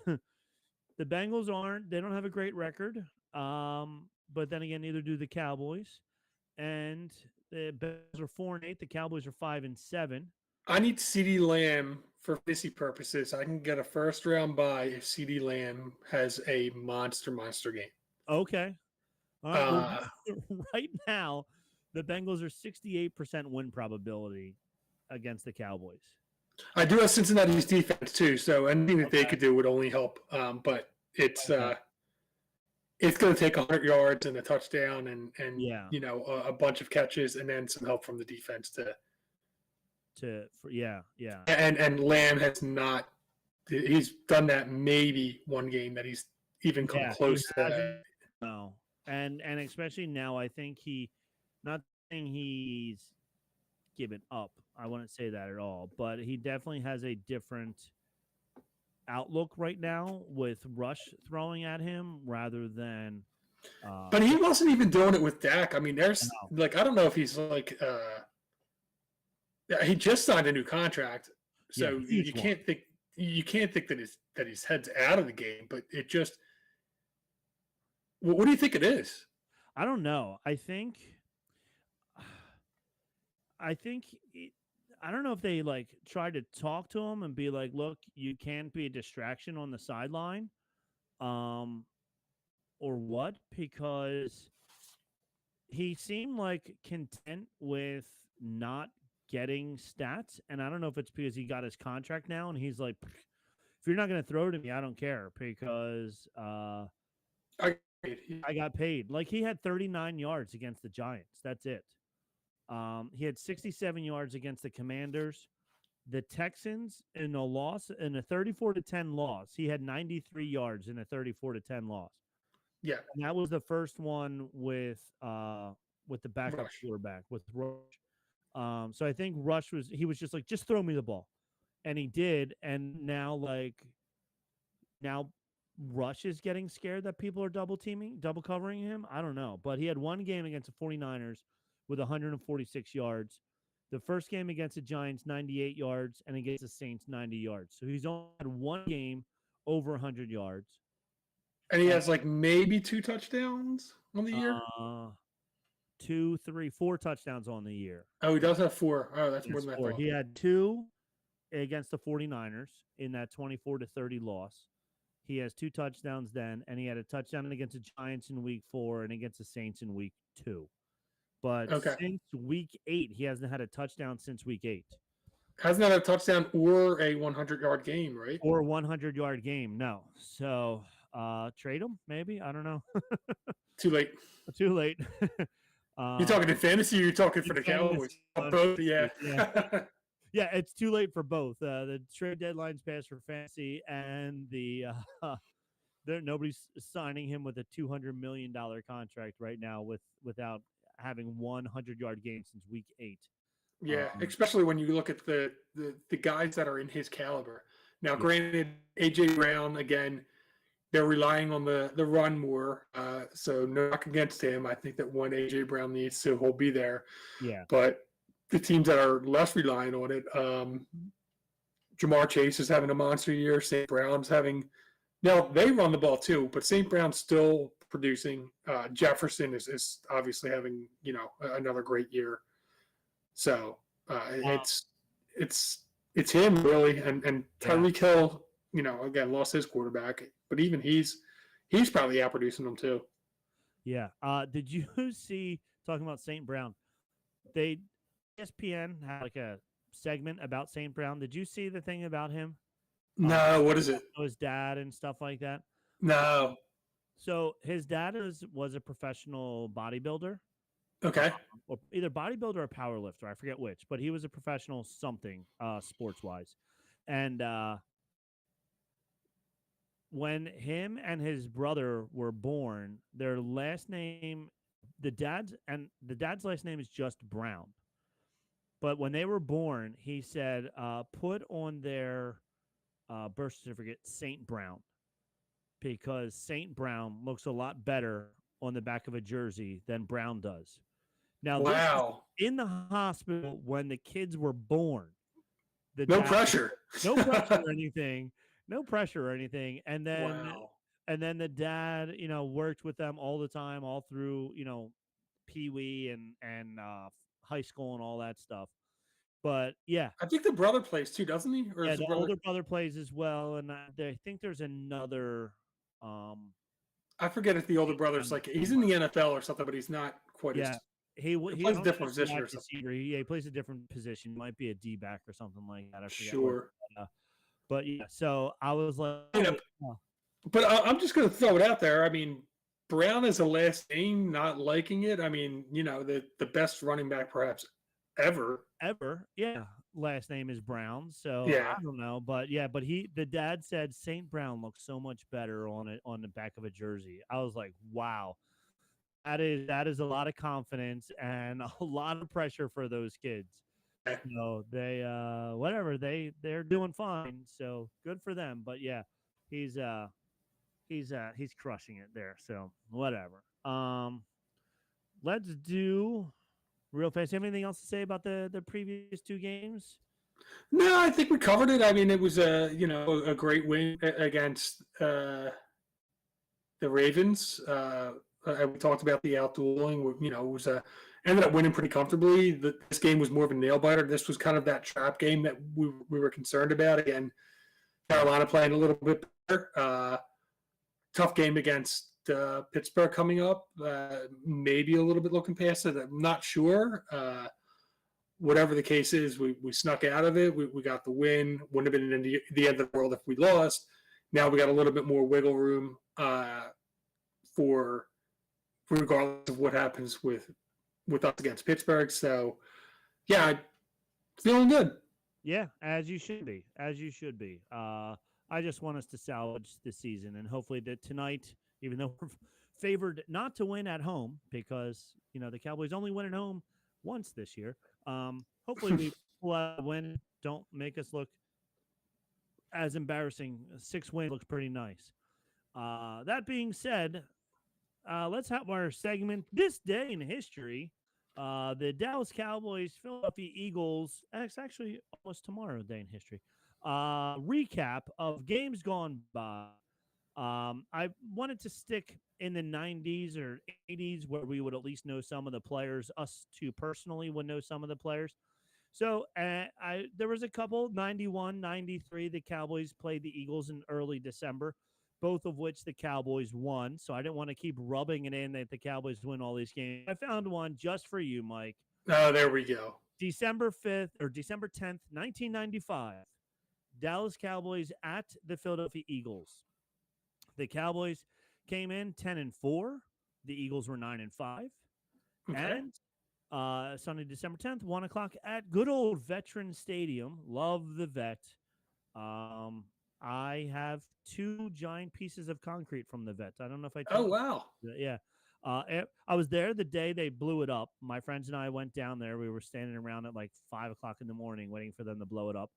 The Bengals they don't have a great record. But then again, neither do the Cowboys. And the Bengals are 4-8. The Cowboys are 5-7. I need CeeDee Lamb for fantasy purposes. I can get a first round bye if CeeDee Lamb has a monster game. Okay. All right. Right now, the Bengals are 68% win probability against the Cowboys. I do have Cincinnati's defense too, so anything that they could do would only help. But it's going to take 100 yards and a touchdown, and a bunch of catches, and then some help from the defense to. Yeah. And Lamb has not he's done that maybe one game that he's even come Yeah, he close to that. hasn't. No, and especially now, I think not saying he's given up. I wouldn't say that at all, but he definitely has a different outlook right now with Rush throwing at him rather than. But he wasn't even doing it with Dak. I mean, there's No. like I don't know if he's like he just signed a new contract, so Yeah, you can't think that his head's out of the game. But it just, what do you think it is? I don't know. I think I don't know if they like tried to talk to him and be like, "Look, you can't be a distraction on the sideline," or what? Because he seemed like content with not getting stats, and I don't know if it's because he got his contract now, and he's like, "If you're not going to throw to me, I don't care because I got paid." Like he had 39 yards against the Giants. That's it. He had 67 yards against the Commanders. The Texans in a loss, in a 34-10 loss, he had 93 yards in a 34-10 loss. Yeah, And that was the first one with the backup Rush. quarterback with Rush. So I think Rush was just like, just throw me the ball, and he did. And now Rush is getting scared that people are double covering him. I don't know, but he had one game against the 49ers with 146 yards. The first game against the Giants, 98 yards, and against the Saints, 90 yards. So he's only had one game over 100 yards. And he has like maybe 2 touchdowns on the year. 2, 3, 4 touchdowns on the year. Oh, he does have 4. Oh, that's more than I thought. He had 2 against the 49ers in that 24-30 loss. He has 2 touchdowns then, and he had a touchdown against the Giants in week 4 and against the Saints in week 2. But since week 8, he hasn't had a touchdown since week 8. Hasn't had a touchdown or a 100-yard game, right? Or a 100-yard game, no. So trade him, maybe? I don't know. Too late. Too late. You're talking in fantasy or you're talking for the Cowboys? Both, yeah. Yeah, it's too late for both. The trade deadline's passed for fantasy, and nobody's signing him with a $200 million contract right now without having 100-yard game since week 8. Yeah, especially when you look at the guys that are in his caliber. Now, granted, A.J. Brown, again, they're relying on the run more, so no knock against him. I think that when A.J. Brown needs to, he'll be there. Yeah. But the teams that are less reliant on it, Jamar Chase is having a monster year. St. Brown's having – now, they run the ball too, but St. Brown's still producing. Jefferson is obviously having, another great year. So it's him really, and Tyreek Hill, again lost his quarterback, but even he's probably outproducing them too. Yeah. Did you see, talking about St. Brown? ESPN had like a segment about St. Brown. Did you see the thing about him? No, what is it? His dad and stuff like that. No. So his dad was a professional bodybuilder. Okay. Or either bodybuilder or powerlifter. I forget which, but he was a professional something sports wise. And when him and his brother were born, their last name, the dad's last name is just Brown. But when they were born, he said, put on their birth certificate St. Brown, because St. Brown looks a lot better on the back of a jersey than Brown does. Now, wow. In the hospital when the kids were born. No pressure. No pressure or anything. No pressure or anything. And then the dad, worked with them all the time, all through, Pee-wee and high school and all that stuff. But yeah, I think the brother plays too, doesn't he? Or the older brother plays as well, and I think there's another. I forget if the older brother's like he's in the NFL or something, but he's not quite as. He plays a different position or something. He plays a different position. Might be a D-back or something like that. I forget. Sure. But yeah, so I was like, but I'm just going to throw it out there. I mean, Brown is a last name, not liking it. I mean, the best running back perhaps ever. Yeah. last name is Brown, so Yeah. I don't know, but yeah, but the dad said St. Brown looks so much better on it on the back of a jersey. I was like, wow, that is a lot of confidence and a lot of pressure for those kids. Yeah. No, they whatever they're doing fine, so good for them. But yeah, he's he's crushing it there. So whatever. Let's do real fast. Anything else to say about the previous two games? No, I think we covered it. I mean, it was a great win against the Ravens. We talked about the outdueling. It was ended up winning pretty comfortably. This game was more of a nail biter. This was kind of that trap game that we were concerned about. Again, Carolina playing a little bit better. Tough game against Pittsburgh coming up. Maybe a little bit looking past it. I'm not sure. Whatever the case is, we snuck out of it. We got the win. Wouldn't have been the end of the world if we lost. Now we got a little bit more wiggle room for regardless of what happens with us against Pittsburgh. So, yeah, feeling good. Yeah, as you should be. As you should be. I just want us to salvage the season, and hopefully that tonight, even though we're favored not to win at home, because the Cowboys only win at home once this year. Hopefully we pull out a win. Don't make us look as embarrassing. 6 wins looks pretty nice. That being said, let's have our segment this day in history. The Dallas Cowboys, Philadelphia Eagles. It's actually almost tomorrow day in history. Recap of games gone by. I wanted to stick in the 90s or 80s where we would at least know some of the players. Us two personally would know some of the players. So there was a couple, 91, 93. The Cowboys played the Eagles in early December, both of which the Cowboys won. So I didn't want to keep rubbing it in that the Cowboys win all these games. I found one just for you, Mike. Oh, there we go. December 5th or December 10th, 1995. Dallas Cowboys at the Philadelphia Eagles. The Cowboys came in 10-4. The Eagles were 9-5. Okay. And Sunday, December 10th, 1 o'clock at good old Veteran Stadium. Love the Vet. I have 2 giant pieces of concrete from the Vet. I don't know if I told Oh, wow. you. Yeah. I was there the day they blew it up. My friends and I went down there. We were standing around at like 5 o'clock in the morning waiting for them to blow it up.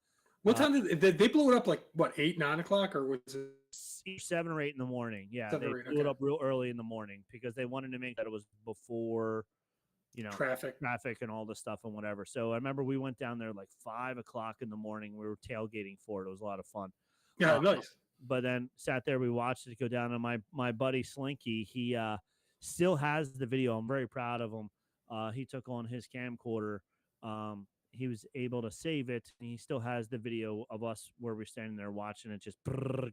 What time did they blow it up? Like, what, 8, 9 o'clock? Or was it 7 or 8 in the morning? Yeah, they blew it up real early in the morning because they wanted to make that it was before, traffic and all this stuff and whatever. So I remember we went down there like 5 o'clock in the morning. We were tailgating for it. It was a lot of fun. Yeah, nice. But then sat there, we watched it go down, and my buddy Slinky, he still has the video. I'm very proud of him. He took on his camcorder. He was able to save it, and he still has the video of us where we're standing there watching it just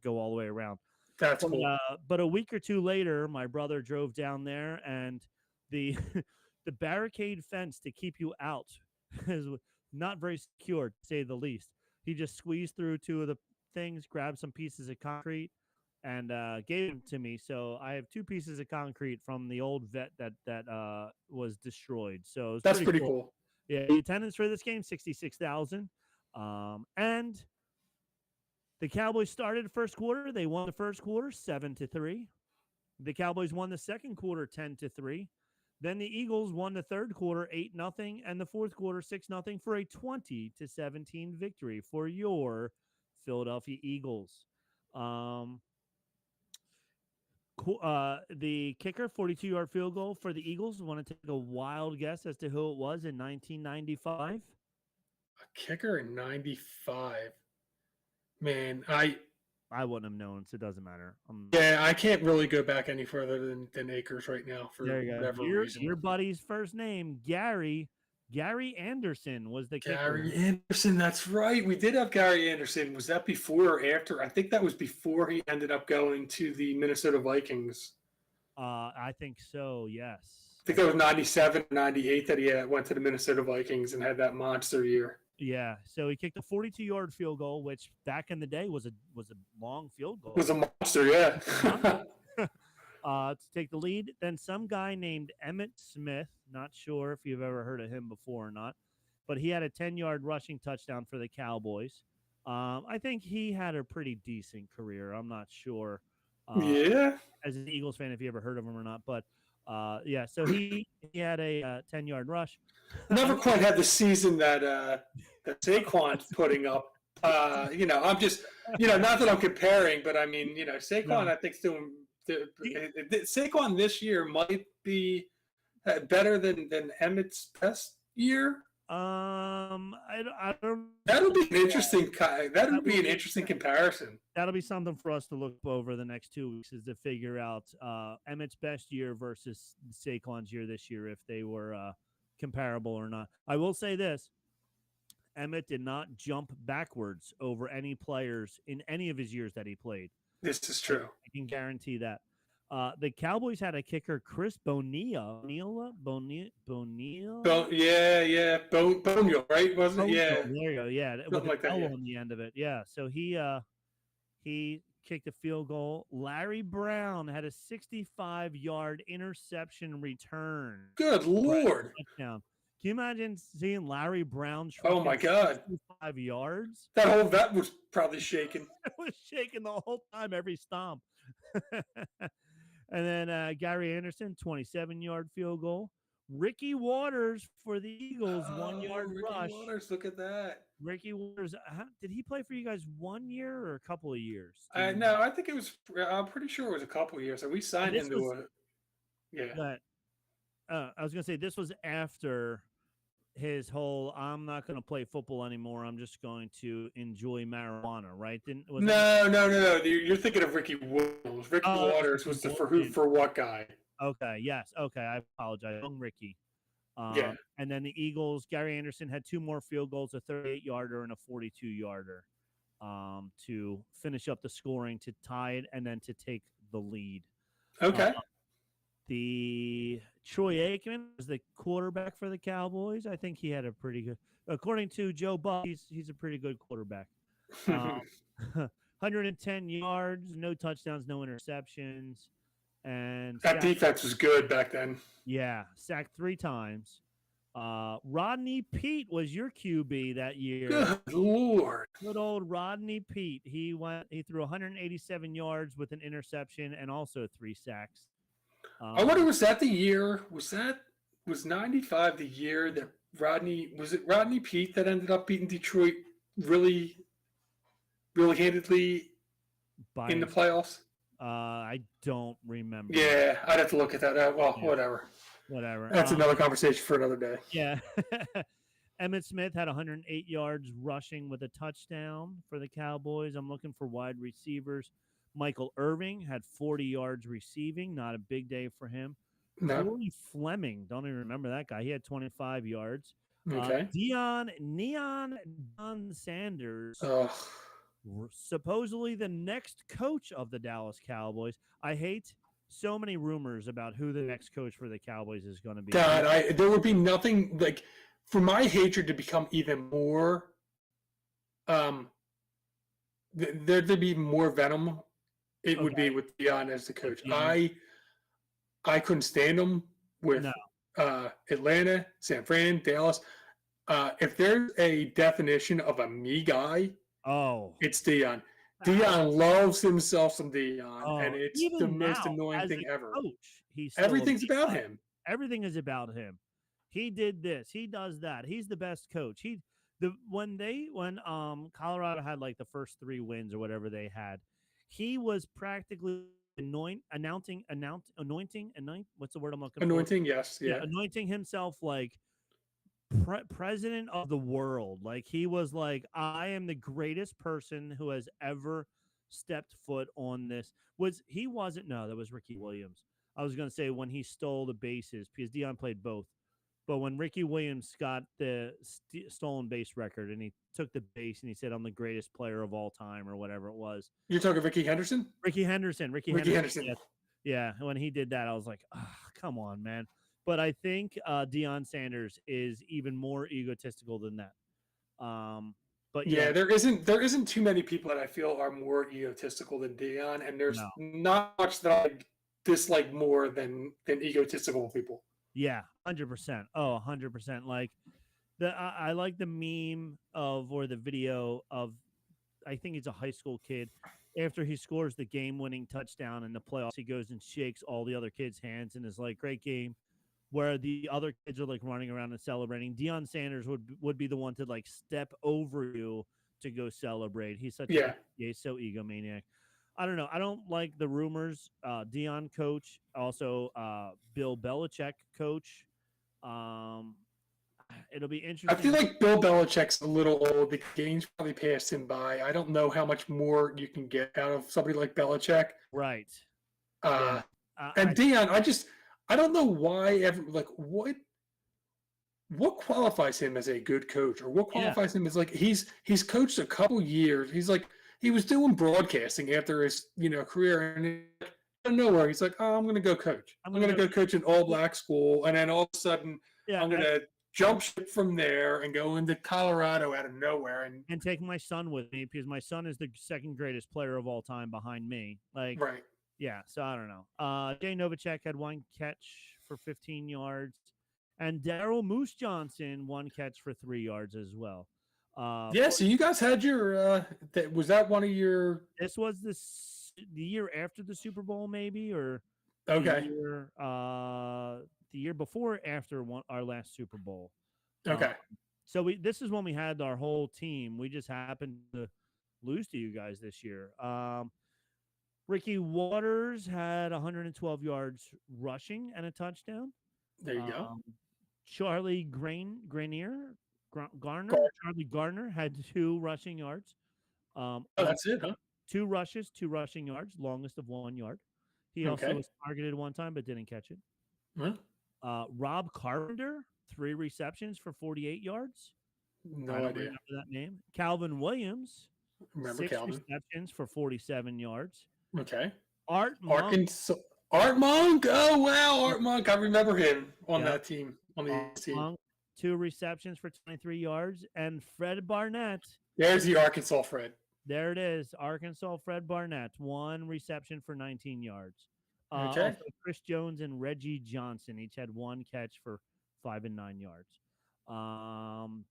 go all the way around. That's cool. But a week or two later, my brother drove down there, and the the barricade fence to keep you out is not very secure, to say the least. He just squeezed through 2 of the things, grabbed some pieces of concrete, and gave them to me. So I have 2 pieces of concrete from the old Vet that was destroyed. So that's pretty cool. Yeah, the attendance for this game, 66,000. And the Cowboys started the first quarter. They won the first quarter 7-3. The Cowboys won the second quarter 10-3. Then the Eagles won the third quarter 8-0, and the fourth quarter 6-0 for a 20-17 victory for your Philadelphia Eagles. The kicker, 42-yard field goal for the Eagles. Want to take a wild guess as to who it was in 1995? A kicker in 95. Man, I wouldn't have known, so it doesn't matter. Yeah, I can't really go back any further than Akers right now for whatever reason. Your buddy's first name, Gary Anderson, was the kicker. Gary Anderson, that's right. We did have Gary Anderson. Was that before or after? I think that was before he ended up going to the Minnesota Vikings. I think so, yes. I think that was 97, 98 that he went to the Minnesota Vikings and had that monster year. Yeah, so he kicked a 42-yard field goal, which back in the day was a long field goal. It was a monster, yeah. To take the lead. Then some guy named Emmitt Smith, not sure if you've ever heard of him before or not. but he had a 10-yard rushing touchdown for the Cowboys. I think he had a pretty decent career. I'm not sure Yeah. as an Eagles fan if you ever heard of him or not, but yeah. So he had a 10-yard rush. Never quite had the season that Saquon's putting up. I'm just, not that I'm comparing, but I mean, Saquon, No. I think Saquon this year might be better than Emmett's best year. I don't. That'll be an interesting. That'll be an interesting comparison. That'll be something for us to look over the next 2 weeks is to figure out Emmett's best year versus Saquon's year this year if they were comparable or not. I will say this: Emmett did not jump backwards over any players in any of his years that he played. This is true. I can guarantee that. The Cowboys had a kicker, Chris Bonilla. Bonilla? Yeah. Bonio, right? Wasn't it? Yeah. There you go. Yeah. With like that, L yeah. on the end of it. Yeah. So he kicked a field goal. Larry Brown had a 65-yard interception return. Good Lord. Touchdown. Can you imagine seeing Larry Brown? Oh my God. 65 yards. That was probably shaking. It was shaking the whole time, every stomp. And then Gary Anderson, 27-yard field goal. Ricky Waters for the Eagles, 1-yard rush. Ricky Waters, look at that. Ricky Waters, did he play for you guys 1 year or a couple of years? No, I think it was. I'm pretty sure it was a couple of years. So we signed him to a. Yeah. I was gonna say this was after his whole "I'm not gonna play football anymore. I'm just going to enjoy marijuana." Right? No. You're thinking of Ricky Williams. Ricky Waters was the for what guy? Okay. Yes. Okay. I apologize. Young Ricky. Yeah. And then the Eagles, Gary Anderson had 2 more field goals, a 38-yarder and a 42-yarder, to finish up the scoring, to tie it, and then to take the lead. Okay. The Troy Aikman was the quarterback for the Cowboys. I think he had a pretty good, according to Joe Buck, he's a pretty good quarterback. 110 yards, no touchdowns, no interceptions. And that defense was good back then. Yeah, sacked 3 times. Rodney Peete was your QB that year. Good Lord. Good old Rodney Peete. He threw 187 yards with an interception and also 3 sacks. I wonder, was that the year? Was 95 the year that Rodney Peete that ended up beating Detroit really handedly in the playoffs? I don't remember. Yeah, I'd have to look at that. Whatever. That's another conversation for another day. Yeah. Emmitt Smith had 108 yards rushing with a touchdown for the Cowboys. I'm looking for wide receivers. Michael Irving had 40 yards receiving. Not a big day for him. No. Corey Fleming, don't even remember that guy. He had 25 yards. Okay. Don Sanders, supposedly the next coach of the Dallas Cowboys. I hate so many rumors about who the next coach for the Cowboys is going to be. God, there would be nothing like for my hatred to become even more. There'd be more venom. It would be with Dion as the coach. I couldn't stand him with Atlanta, San Fran, Dallas. If there's a definition of a me guy, it's Dion. Dion loves himself some Dion, and it's the most annoying thing ever. Everything's about him. Everything is about him. He did this. He does that. He's the best coach. When Colorado had like the first 3 wins or whatever they had, he was practically anointing. What's the word I'm looking for? Anointing, yes, yeah. Anointing himself like president of the world. Like he was like, I am the greatest person who has ever stepped foot on this. That was Ricky Williams. I was going to say when he stole the bases because Dion played both. But when Ricky Williams got the stolen base record and he took the base and he said, I'm the greatest player of all time or whatever it was. You're talking Ricky Henderson? Ricky Henderson. Yeah. When he did that, I was like, come on, man. But I think Deion Sanders is even more egotistical than that. But yeah, there isn't too many people that I feel are more egotistical than Deion, and there's not much that I dislike more than egotistical people. Yeah, 100%. 100%. Like I like the meme of or the video of I think he's a high school kid. After he scores the game-winning touchdown in the playoffs, he goes and shakes all the other kids' hands and is like, "Great game." Where the other kids are like running around and celebrating. Deion Sanders would be the one to like step over you to go celebrate. He's such a Yeah. he's so egomaniac. I don't know. I don't like the rumors. Dion coach, also Bill Belichick coach. Um, it'll be I feel interesting. like Bill Belichick's a little old. The game's probably passed him by. I don't know how much more you can get out of somebody like Belichick. Right. Yeah. Uh, I and Dion, I don't know why like what qualifies him as a good coach, or what yeah. qualifies him as like he's coached a couple years. He's like he was doing broadcasting after his career, and out of nowhere he's like, oh, I'm going to go coach. I'm I'm gonna going go. to go coach an all black school, and then all of a sudden Yeah. I'm going to jump ship from there and go into Colorado out of nowhere. And take my son with me because my son is the second greatest player of all time behind me. Like, Right. yeah, so I don't know. Jay Novacek had one catch for 15 yards, and Daryl Moose Johnson one catch for 3 yards as well. Yeah, so you guys had your was that one of your This was the year after the Super Bowl, maybe, or the okay. year the year before after our last Super Bowl. Okay. So this is when we had our whole team. We just happened to lose to you guys this year. Ricky Waters had 112 yards rushing and a touchdown. There you go. Charlie Granier, Garner, Gar- Charlie Garner had 2 rushing yards. Oh, that's it, huh? 2 rushes, 2 rushing yards, longest of 1 yard. He also Okay. was targeted one time but didn't catch it. Well, Rob Carpenter, 3 receptions for 48 yards. I no don't idea. remember that name. Calvin Williams, Remember six Calvin? receptions for 47 yards. Okay. Art Monk, Arkansas. Art Monk. Oh wow, Art Monk. I remember him on yep. that team. On the team. Monk, 2 receptions for 23 yards. And Fred Barnett, There's the Arkansas Fred. there it is. Arkansas Fred Barnett, 1 reception for 19 yards. Okay. Also, Chris Jones and Reggie Johnson each had 1 catch for 5 and 9 yards.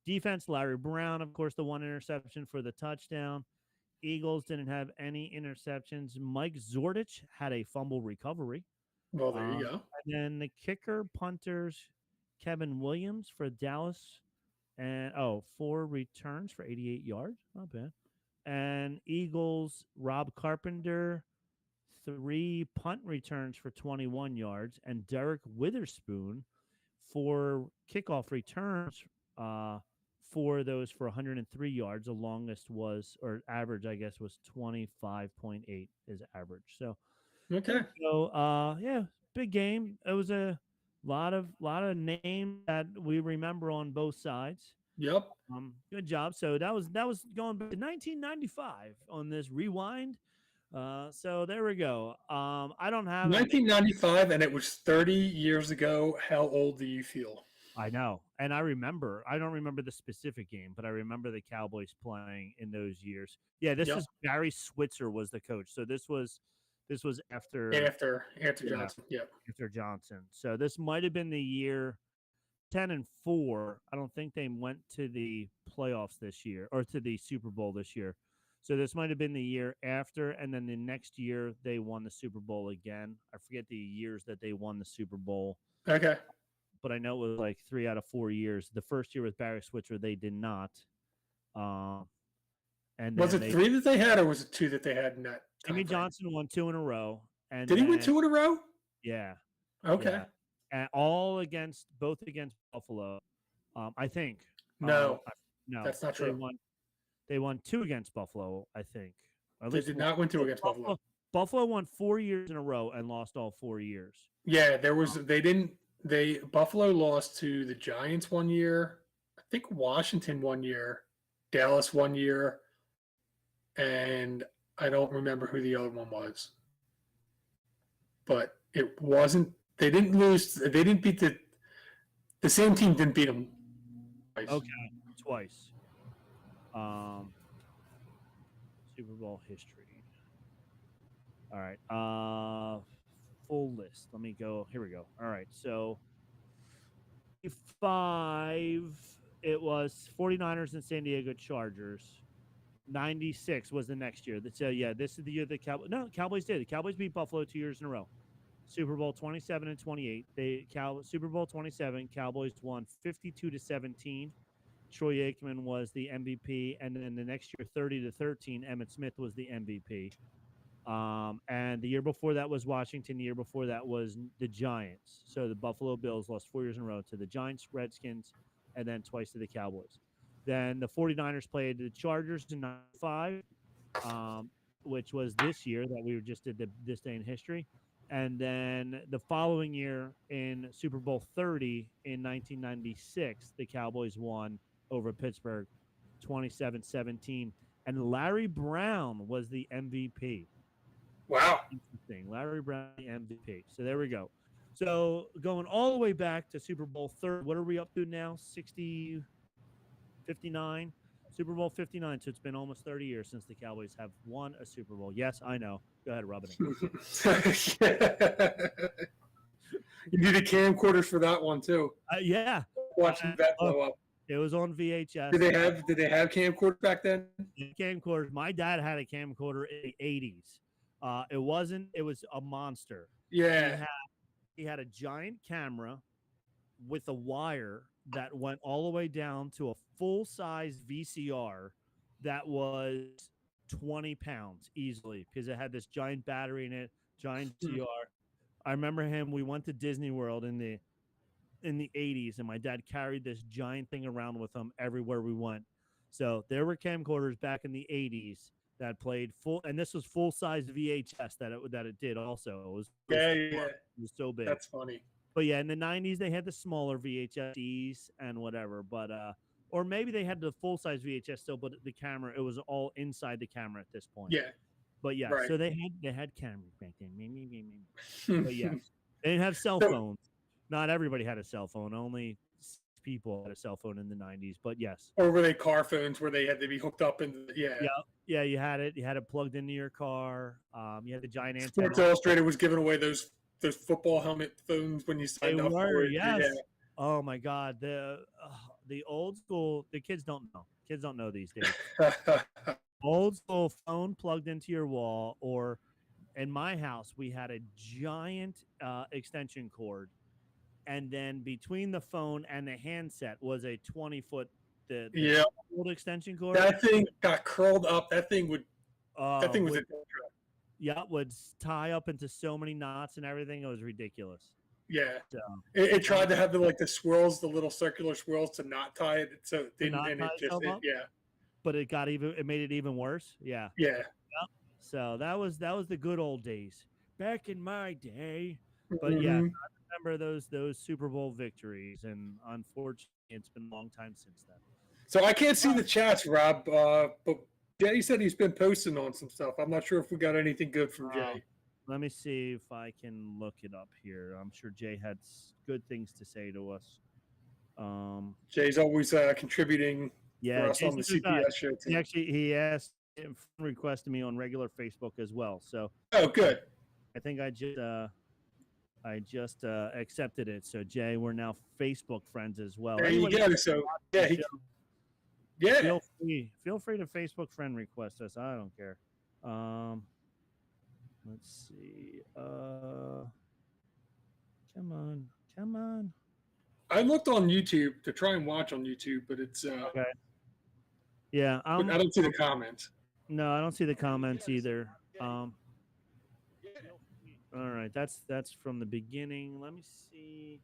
Defense, Larry Brown, of course, the 1 interception for the touchdown. Eagles didn't have any interceptions. Mike Zordich had a fumble recovery. Well, there you go. And then the kicker, punters, Kevin Williams for Dallas, and 4 returns for 88 yards. Not bad. And Eagles, Rob Carpenter, 3 punt returns for 21 yards, and Derek Witherspoon, 4 kickoff returns for those for 103 yards. The longest was, or average, I guess, was 25.8 is average. So, Okay. yeah, big game. It was a lot of names that we remember on both sides. Yep. Good job. So that was going back to 1995 on this rewind. So there we go. I don't have 1995, and it was 30 years ago. How old do you feel? I know, and I remember. I don't remember the specific game, but I remember the Cowboys playing in those years. Yeah, this is Barry Switzer was the coach. So this was after Johnson. Yep. After Johnson. So this might have been the year 10-4. I don't think they went to the playoffs this year or to the Super Bowl this year. So this might have been the year after, and then the next year they won the Super Bowl again. I forget the years that they won the Super Bowl. Okay. But I know it was like 3 out of 4 years. The first year with Barry Switzer, they did not. And was it 3 that they had, or was it 2 that they had in that? Jimmy Johnson won 2 in a row. And did he win 2 in a row? Yeah. Okay. Yeah. And all both against Buffalo. I think. No, no, that's not true. They won 2 against Buffalo, I think. Or they did not win 2 against Buffalo. Buffalo won 4 years in a row and lost all 4 years. Yeah, there was. Buffalo lost to the Giants one year. I think Washington one year, Dallas one year, and I don't remember who the other one was. But it wasn't. They didn't lose. They didn't beat the same team. Didn't beat them twice. Okay, twice. Super Bowl history. All right. Full list. Let me go. Here we go. All right. So 5 It was 49ers and San Diego Chargers. 96 was the next year. So yeah, this is the year the Cowboys. No, Cowboys did. The Cowboys beat Buffalo 2 years in a row. Super Bowl 27 and 28. Super Bowl 27. Cowboys won 52-17. Troy Aikman was the MVP, and then the next year 30-13. Emmitt Smith was the MVP. And the year before that was Washington. The year before that was the Giants. So the Buffalo Bills lost 4 years in a row to the Giants, Redskins, and then twice to the Cowboys. Then the 49ers played the Chargers in 95, which was this year that we just did this day in history. And then the following year in Super Bowl 30 in 1996, the Cowboys won over Pittsburgh 27-17. And Larry Brown was the MVP. Wow. Interesting. Larry Brown, the MVP. So there we go. So going all the way back to Super Bowl 30, what are we up to now? 60, 59? Super Bowl 59. So it's been almost 30 years since the Cowboys have won a Super Bowl. Yes, I know. Go ahead, rub it in. You needed camcorders for that one too. Yeah. Watching that blow up. It was on VHS. Did they have camcorders back then? Camcorders. My dad had a camcorder in the 80s. It was a monster. Yeah. He had a giant camera with a wire that went all the way down to a full-size VCR that was 20 pounds easily because it had this giant battery in it, giant VCR. I remember him. We went to Disney World in the 80s, and my dad carried this giant thing around with him everywhere we went. So there were camcorders back in the 80s that played full, and this was full-size VHS that it did also. It was so big. That's funny. But yeah, in the 90s they had the smaller VHSs and whatever, but or maybe they had the full-size VHS still, but the camera, it was all inside the camera at this point. Yeah. But yeah, right. So they had cameras back then. But yeah, they didn't have cell phones. Not everybody had a cell phone. Only people had a cell phone in the 90s. But yes. Or were they car phones where they had to be hooked up into Yeah, you had it. You had it plugged into your car. You had the giant antenna. Sports Illustrated was giving away those football helmet phones when you signed up for it. Yes. Yeah. Oh my God. The old school. The kids don't know. Kids don't know these days. Old school phone plugged into your wall, or in my house we had a giant extension cord, and then between the phone and the handset was a 20-foot old extension cord. That thing got curled up. That thing was would tie up into so many knots and everything. It was ridiculous. Yeah. So, it tried to have the swirls, the little circular swirls to not tie it, so it didn't, and it just but it made it even worse. Yeah. Yeah. Yep. So that was the good old days back in my day. But yeah, I remember those Super Bowl victories, and unfortunately it's been a long time since then. So I can't see the chats, Rob, but Jay said he's been posting on some stuff. I'm not sure if we got anything good from Jay. Let me see if I can look it up here. I'm sure Jay had good things to say to us. Jay's always contributing for us on the CPS show too. He asked, requested me on regular Facebook as well. So good. I think I just accepted it. So Jay, we're now Facebook friends as well. There you go. So feel free to Facebook friend request us. I don't care. Let's see. Come on. I looked on YouTube to try and watch on YouTube, but it's okay. Yeah, I don't see the comments. No, I don't see the comments either. All right, that's from the beginning. Let me see.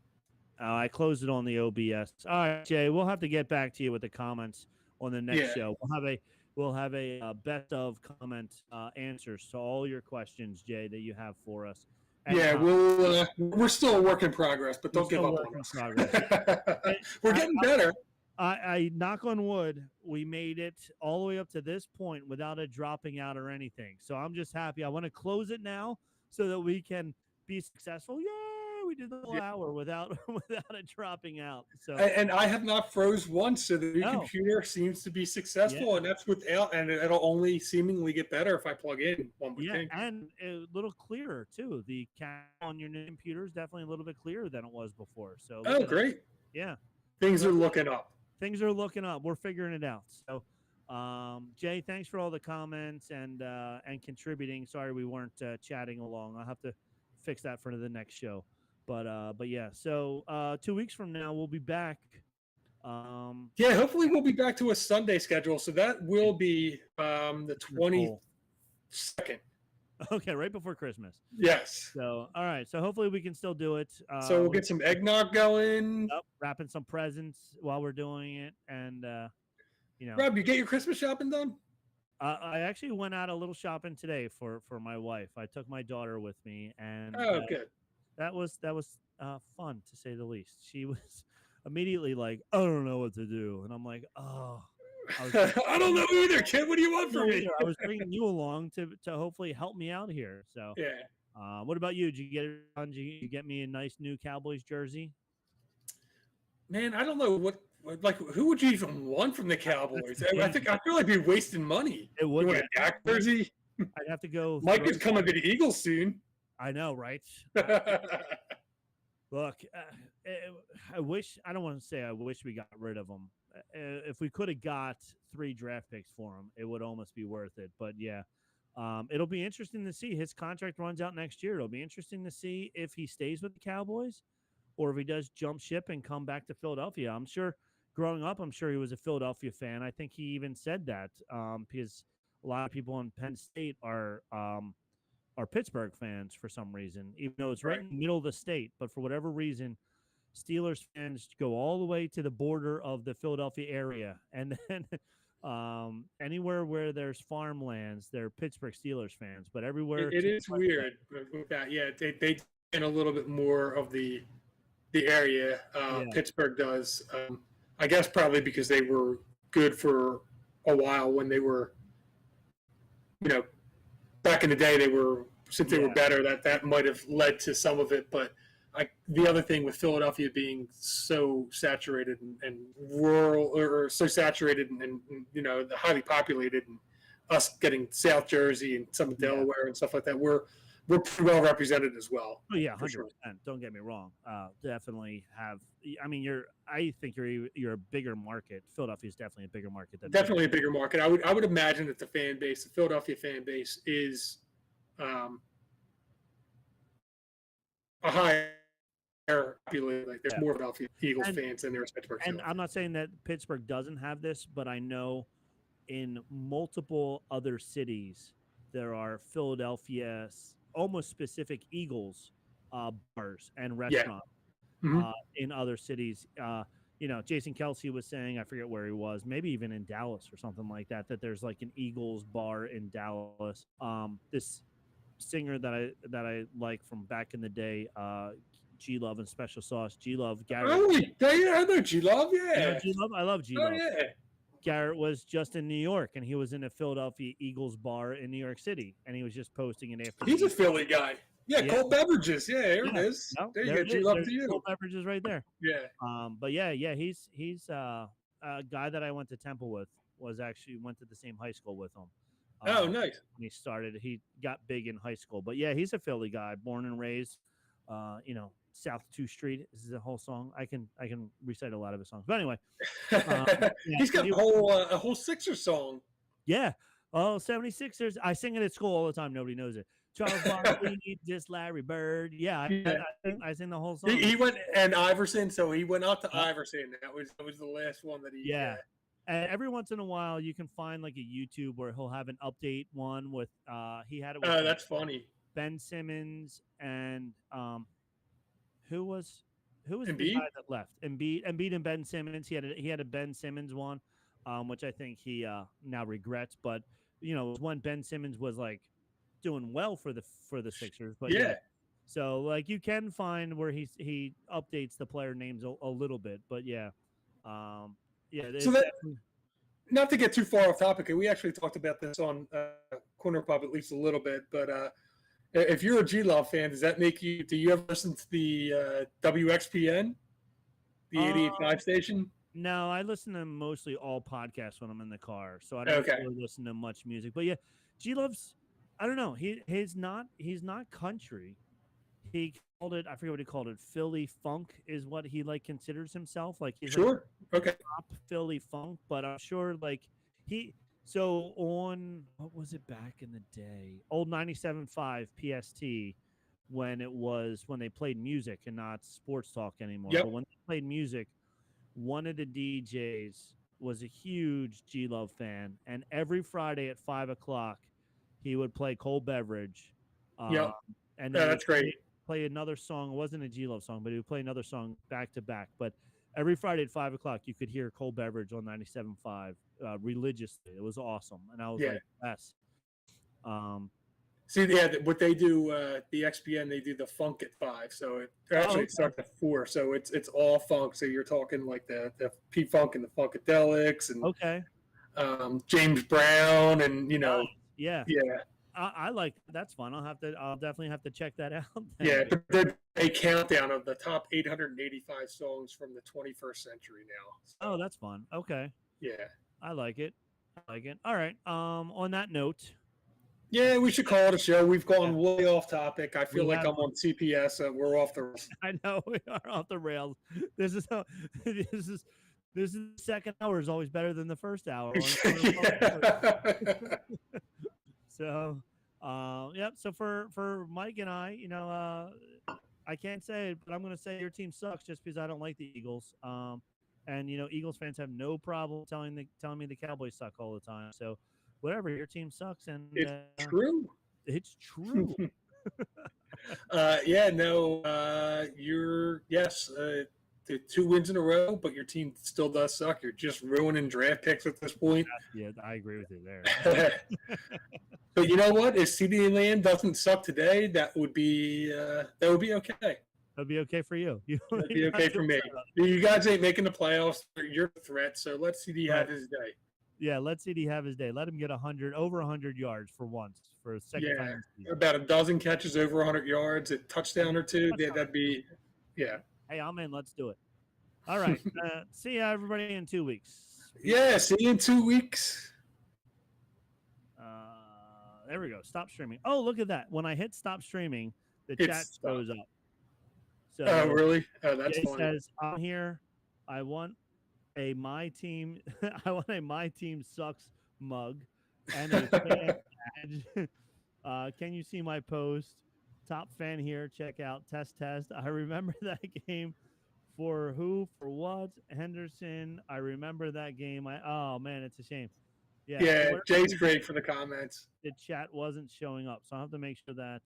Oh, I closed it on the OBS. All right, Jay, we'll have to get back to you with the comments on the next show. We'll have a best of comment answers to all your questions, Jay, that you have for us. And, we're still a work in progress, but don't give up on us. We're getting better. I knock on wood, we made it all the way up to this point without it dropping out or anything. So I'm just happy. I want to close it now so that we can be successful. Yay! We did the whole hour without it dropping out. So and I have not froze once, so the new computer seems to be successful, and that's without, and it'll only seemingly get better if I plug in. One would think. And a little clearer too. The camera on your new computer is definitely a little bit clearer than it was before. So great. Yeah. Things are looking up. things are looking up. We're figuring it out. So, Jay, thanks for all the comments and contributing. Sorry we weren't chatting along. I'll have to fix that for the next show. But yeah. So 2 weeks from now we'll be back. Yeah, hopefully we'll be back to a Sunday schedule. So that will be the 22nd. Okay, right before Christmas. Yes. So, all right. So hopefully we can still do it. So we'll get some eggnog going. Wrapping some presents while we're doing it, and Rob, you get your Christmas shopping done? I actually went out a little shopping today for my wife. I took my daughter with me, and good. That was fun to say the least. She was immediately like, "I don't know what to do," and I'm like, "Oh." I don't know either, kid. What do you want from me? I was bringing you along to hopefully help me out here. So yeah. What about you? Did you get it on? Did you get me a nice new Cowboys jersey? Man, I don't know what who would you even want from the Cowboys? I feel like they're wasting money. It would be a Dak jersey. I'd have to go. Mike is coming to the Eagles soon. I know, right? Look, I wish. I don't want to say I wish we got rid of him. If we could have got 3 draft picks for him, it would almost be worth it. But yeah, it'll be interesting to see. His contract runs out next year. It'll be interesting to see if he stays with the Cowboys or if he does jump ship and come back to Philadelphia. I'm sure growing up, I'm sure he was a Philadelphia fan. I think he even said that because a lot of people in Penn State are Pittsburgh fans for some reason, even though it's right in the middle of the state. But for whatever reason, Steelers fans go all the way to the border of the Philadelphia area. And then anywhere where there's farmlands, they're Pittsburgh Steelers fans. But everywhere. It is weird with that. Yeah, they in a little bit more of the area. Pittsburgh does. I guess probably because they were good for a while when they were, back in the day, they were better, that might have led to some of it. But the other thing with Philadelphia being so saturated and rural, or so saturated and highly populated, and us getting South Jersey and some of Delaware and stuff like that, we're pretty well represented as well. Oh yeah, 100%. Sure. Don't get me wrong. Definitely have. I mean, I think you're a bigger market. Philadelphia is definitely a bigger market. Definitely a bigger market. I would imagine that the Philadelphia fan base, is a higher populated. Like there's more Philadelphia Eagles fans than there is Pittsburgh. And I'm not saying that Pittsburgh doesn't have this, but I know in multiple other cities there are Philadelphia almost specific Eagles bars and restaurants in other cities. Jason Kelsey was saying, I forget where he was, maybe even in Dallas or something like that, that there's like an Eagles bar in Dallas. This singer that I like from back in the day, G Love and Special Sauce, G Love, Garrett. Oh, yeah, I know G Love. Yeah, G Love. I love G Love. Oh, yeah. Garrett was just in New York, and he was in a Philadelphia Eagles bar in New York City, and he was just posting it after. He's a Philly guy. Yeah, Cold Beverages. Yeah, there it is. No, there you go. G Love to you. Cold Beverages right there. Yeah. But yeah, he's a guy that I went to Temple with. Went to the same high school with him. Oh, nice. When he started, he got big in high school. But yeah, he's a Philly guy, born and raised. South 2 Street. This is a whole song. I can recite a lot of his songs. But anyway, he's got a whole Sixers song. Yeah. Oh, 76ers. I sing it at school all the time. Nobody knows it. Charles Barkley, just Larry Bird. Yeah, I sing the whole song. He went and Iverson, so he went out to Iverson. That was the last one that he. Yeah. And every once in a while, you can find like a YouTube where he'll have an update one with. He had it. With that's funny. Ben Simmons and who was Embiid? The guy that left? Embiid and Ben Simmons. He had a Ben Simmons one, which I think he now regrets. But it was when Ben Simmons was like doing well for the Sixers. But yeah. So like you can find where he updates the player names a little bit. But yeah, So that, not to get too far off topic, we actually talked about this on Corner Pub at least a little bit, but if you're a G-Love fan, does that make you? Do you ever listen to the WXPN, the 88.5 station? No, I listen to mostly all podcasts when I'm in the car, so I don't really listen to much music. But yeah, G-Love's, I don't know. He's not country. He called it, I forget what he called it. Philly funk is what he like considers himself. Like he's sure. Okay. pop Philly funk, but I'm sure like he so on what was it back in the day? Old 97.5 PST when they played music and not sports talk anymore. But Yep. when they played music, one of the DJs was a huge G Love fan, and every Friday at 5 o'clock, he would play Cold Beverage, Yep. um, and then Yeah, he would that's great. play another song. It wasn't a G Love song, but he would play another song back to back. But every Friday at 5 o'clock, you could hear Cold Beverage on 97.5 religiously. It was awesome, and I was Yeah. like, yes. Um, See, yeah, what they do, the XPN, they do the funk at 5. So oh, it starts at 4. So it's all funk. So you're talking like the P Funk and the Funkadelics and okay, James Brown and nice. Yeah, yeah, I like that's fun. I'll definitely have to check that out. Then. yeah. But they're a countdown of the top 885 songs from the 21st century now. Oh, So that's fun. Okay. yeah, I like it. I like it. All right. On that note, yeah. We should call it a show. We've gone yeah, way off topic. I feel we like have. I'm on CPS. We're off the. I know we are off the rails. This is how, this is this is the second hour is always better than the first hour. Yeah. So, yep. So for Mike and I, I can't say it, but I'm going to say your team sucks just because I don't like the Eagles. And Eagles fans have no problem telling me the Cowboys suck all the time. So, whatever, your team sucks, and It's true. it's true. Yeah, no, you're yes, the 2 wins in a row, but your team still does suck. You're just ruining draft picks at this point. Yeah, I agree with you there. But you know what? If CD Land doesn't suck today, that would be okay. That'd be okay for you. That'd be okay for me. You guys ain't making the playoffs. You're a threat, so let CD have his day. Yeah, let CD have his day. Let him get over 100 yards for once for a second time this season. About a dozen catches over 100 yards, a touchdown or two. That'd be, yeah. Hey, I'm in. Let's do it. All right. See ya, everybody, in 2 weeks. Yeah, see you in 2 weeks. There we go. Stop streaming. Oh, look at that. When I hit stop streaming, the chat goes up. So, oh, really? Oh, that's Jay funny. says, I'm here. I want a my team. I want a my team sucks mug and a fan badge. Can you see my post? Top fan here. Check out test. I remember that game. For who? For what? Henderson. I remember that game. Oh man, it's a shame. Yeah, Jay's great for the comments. The chat wasn't showing up, so I have to make sure that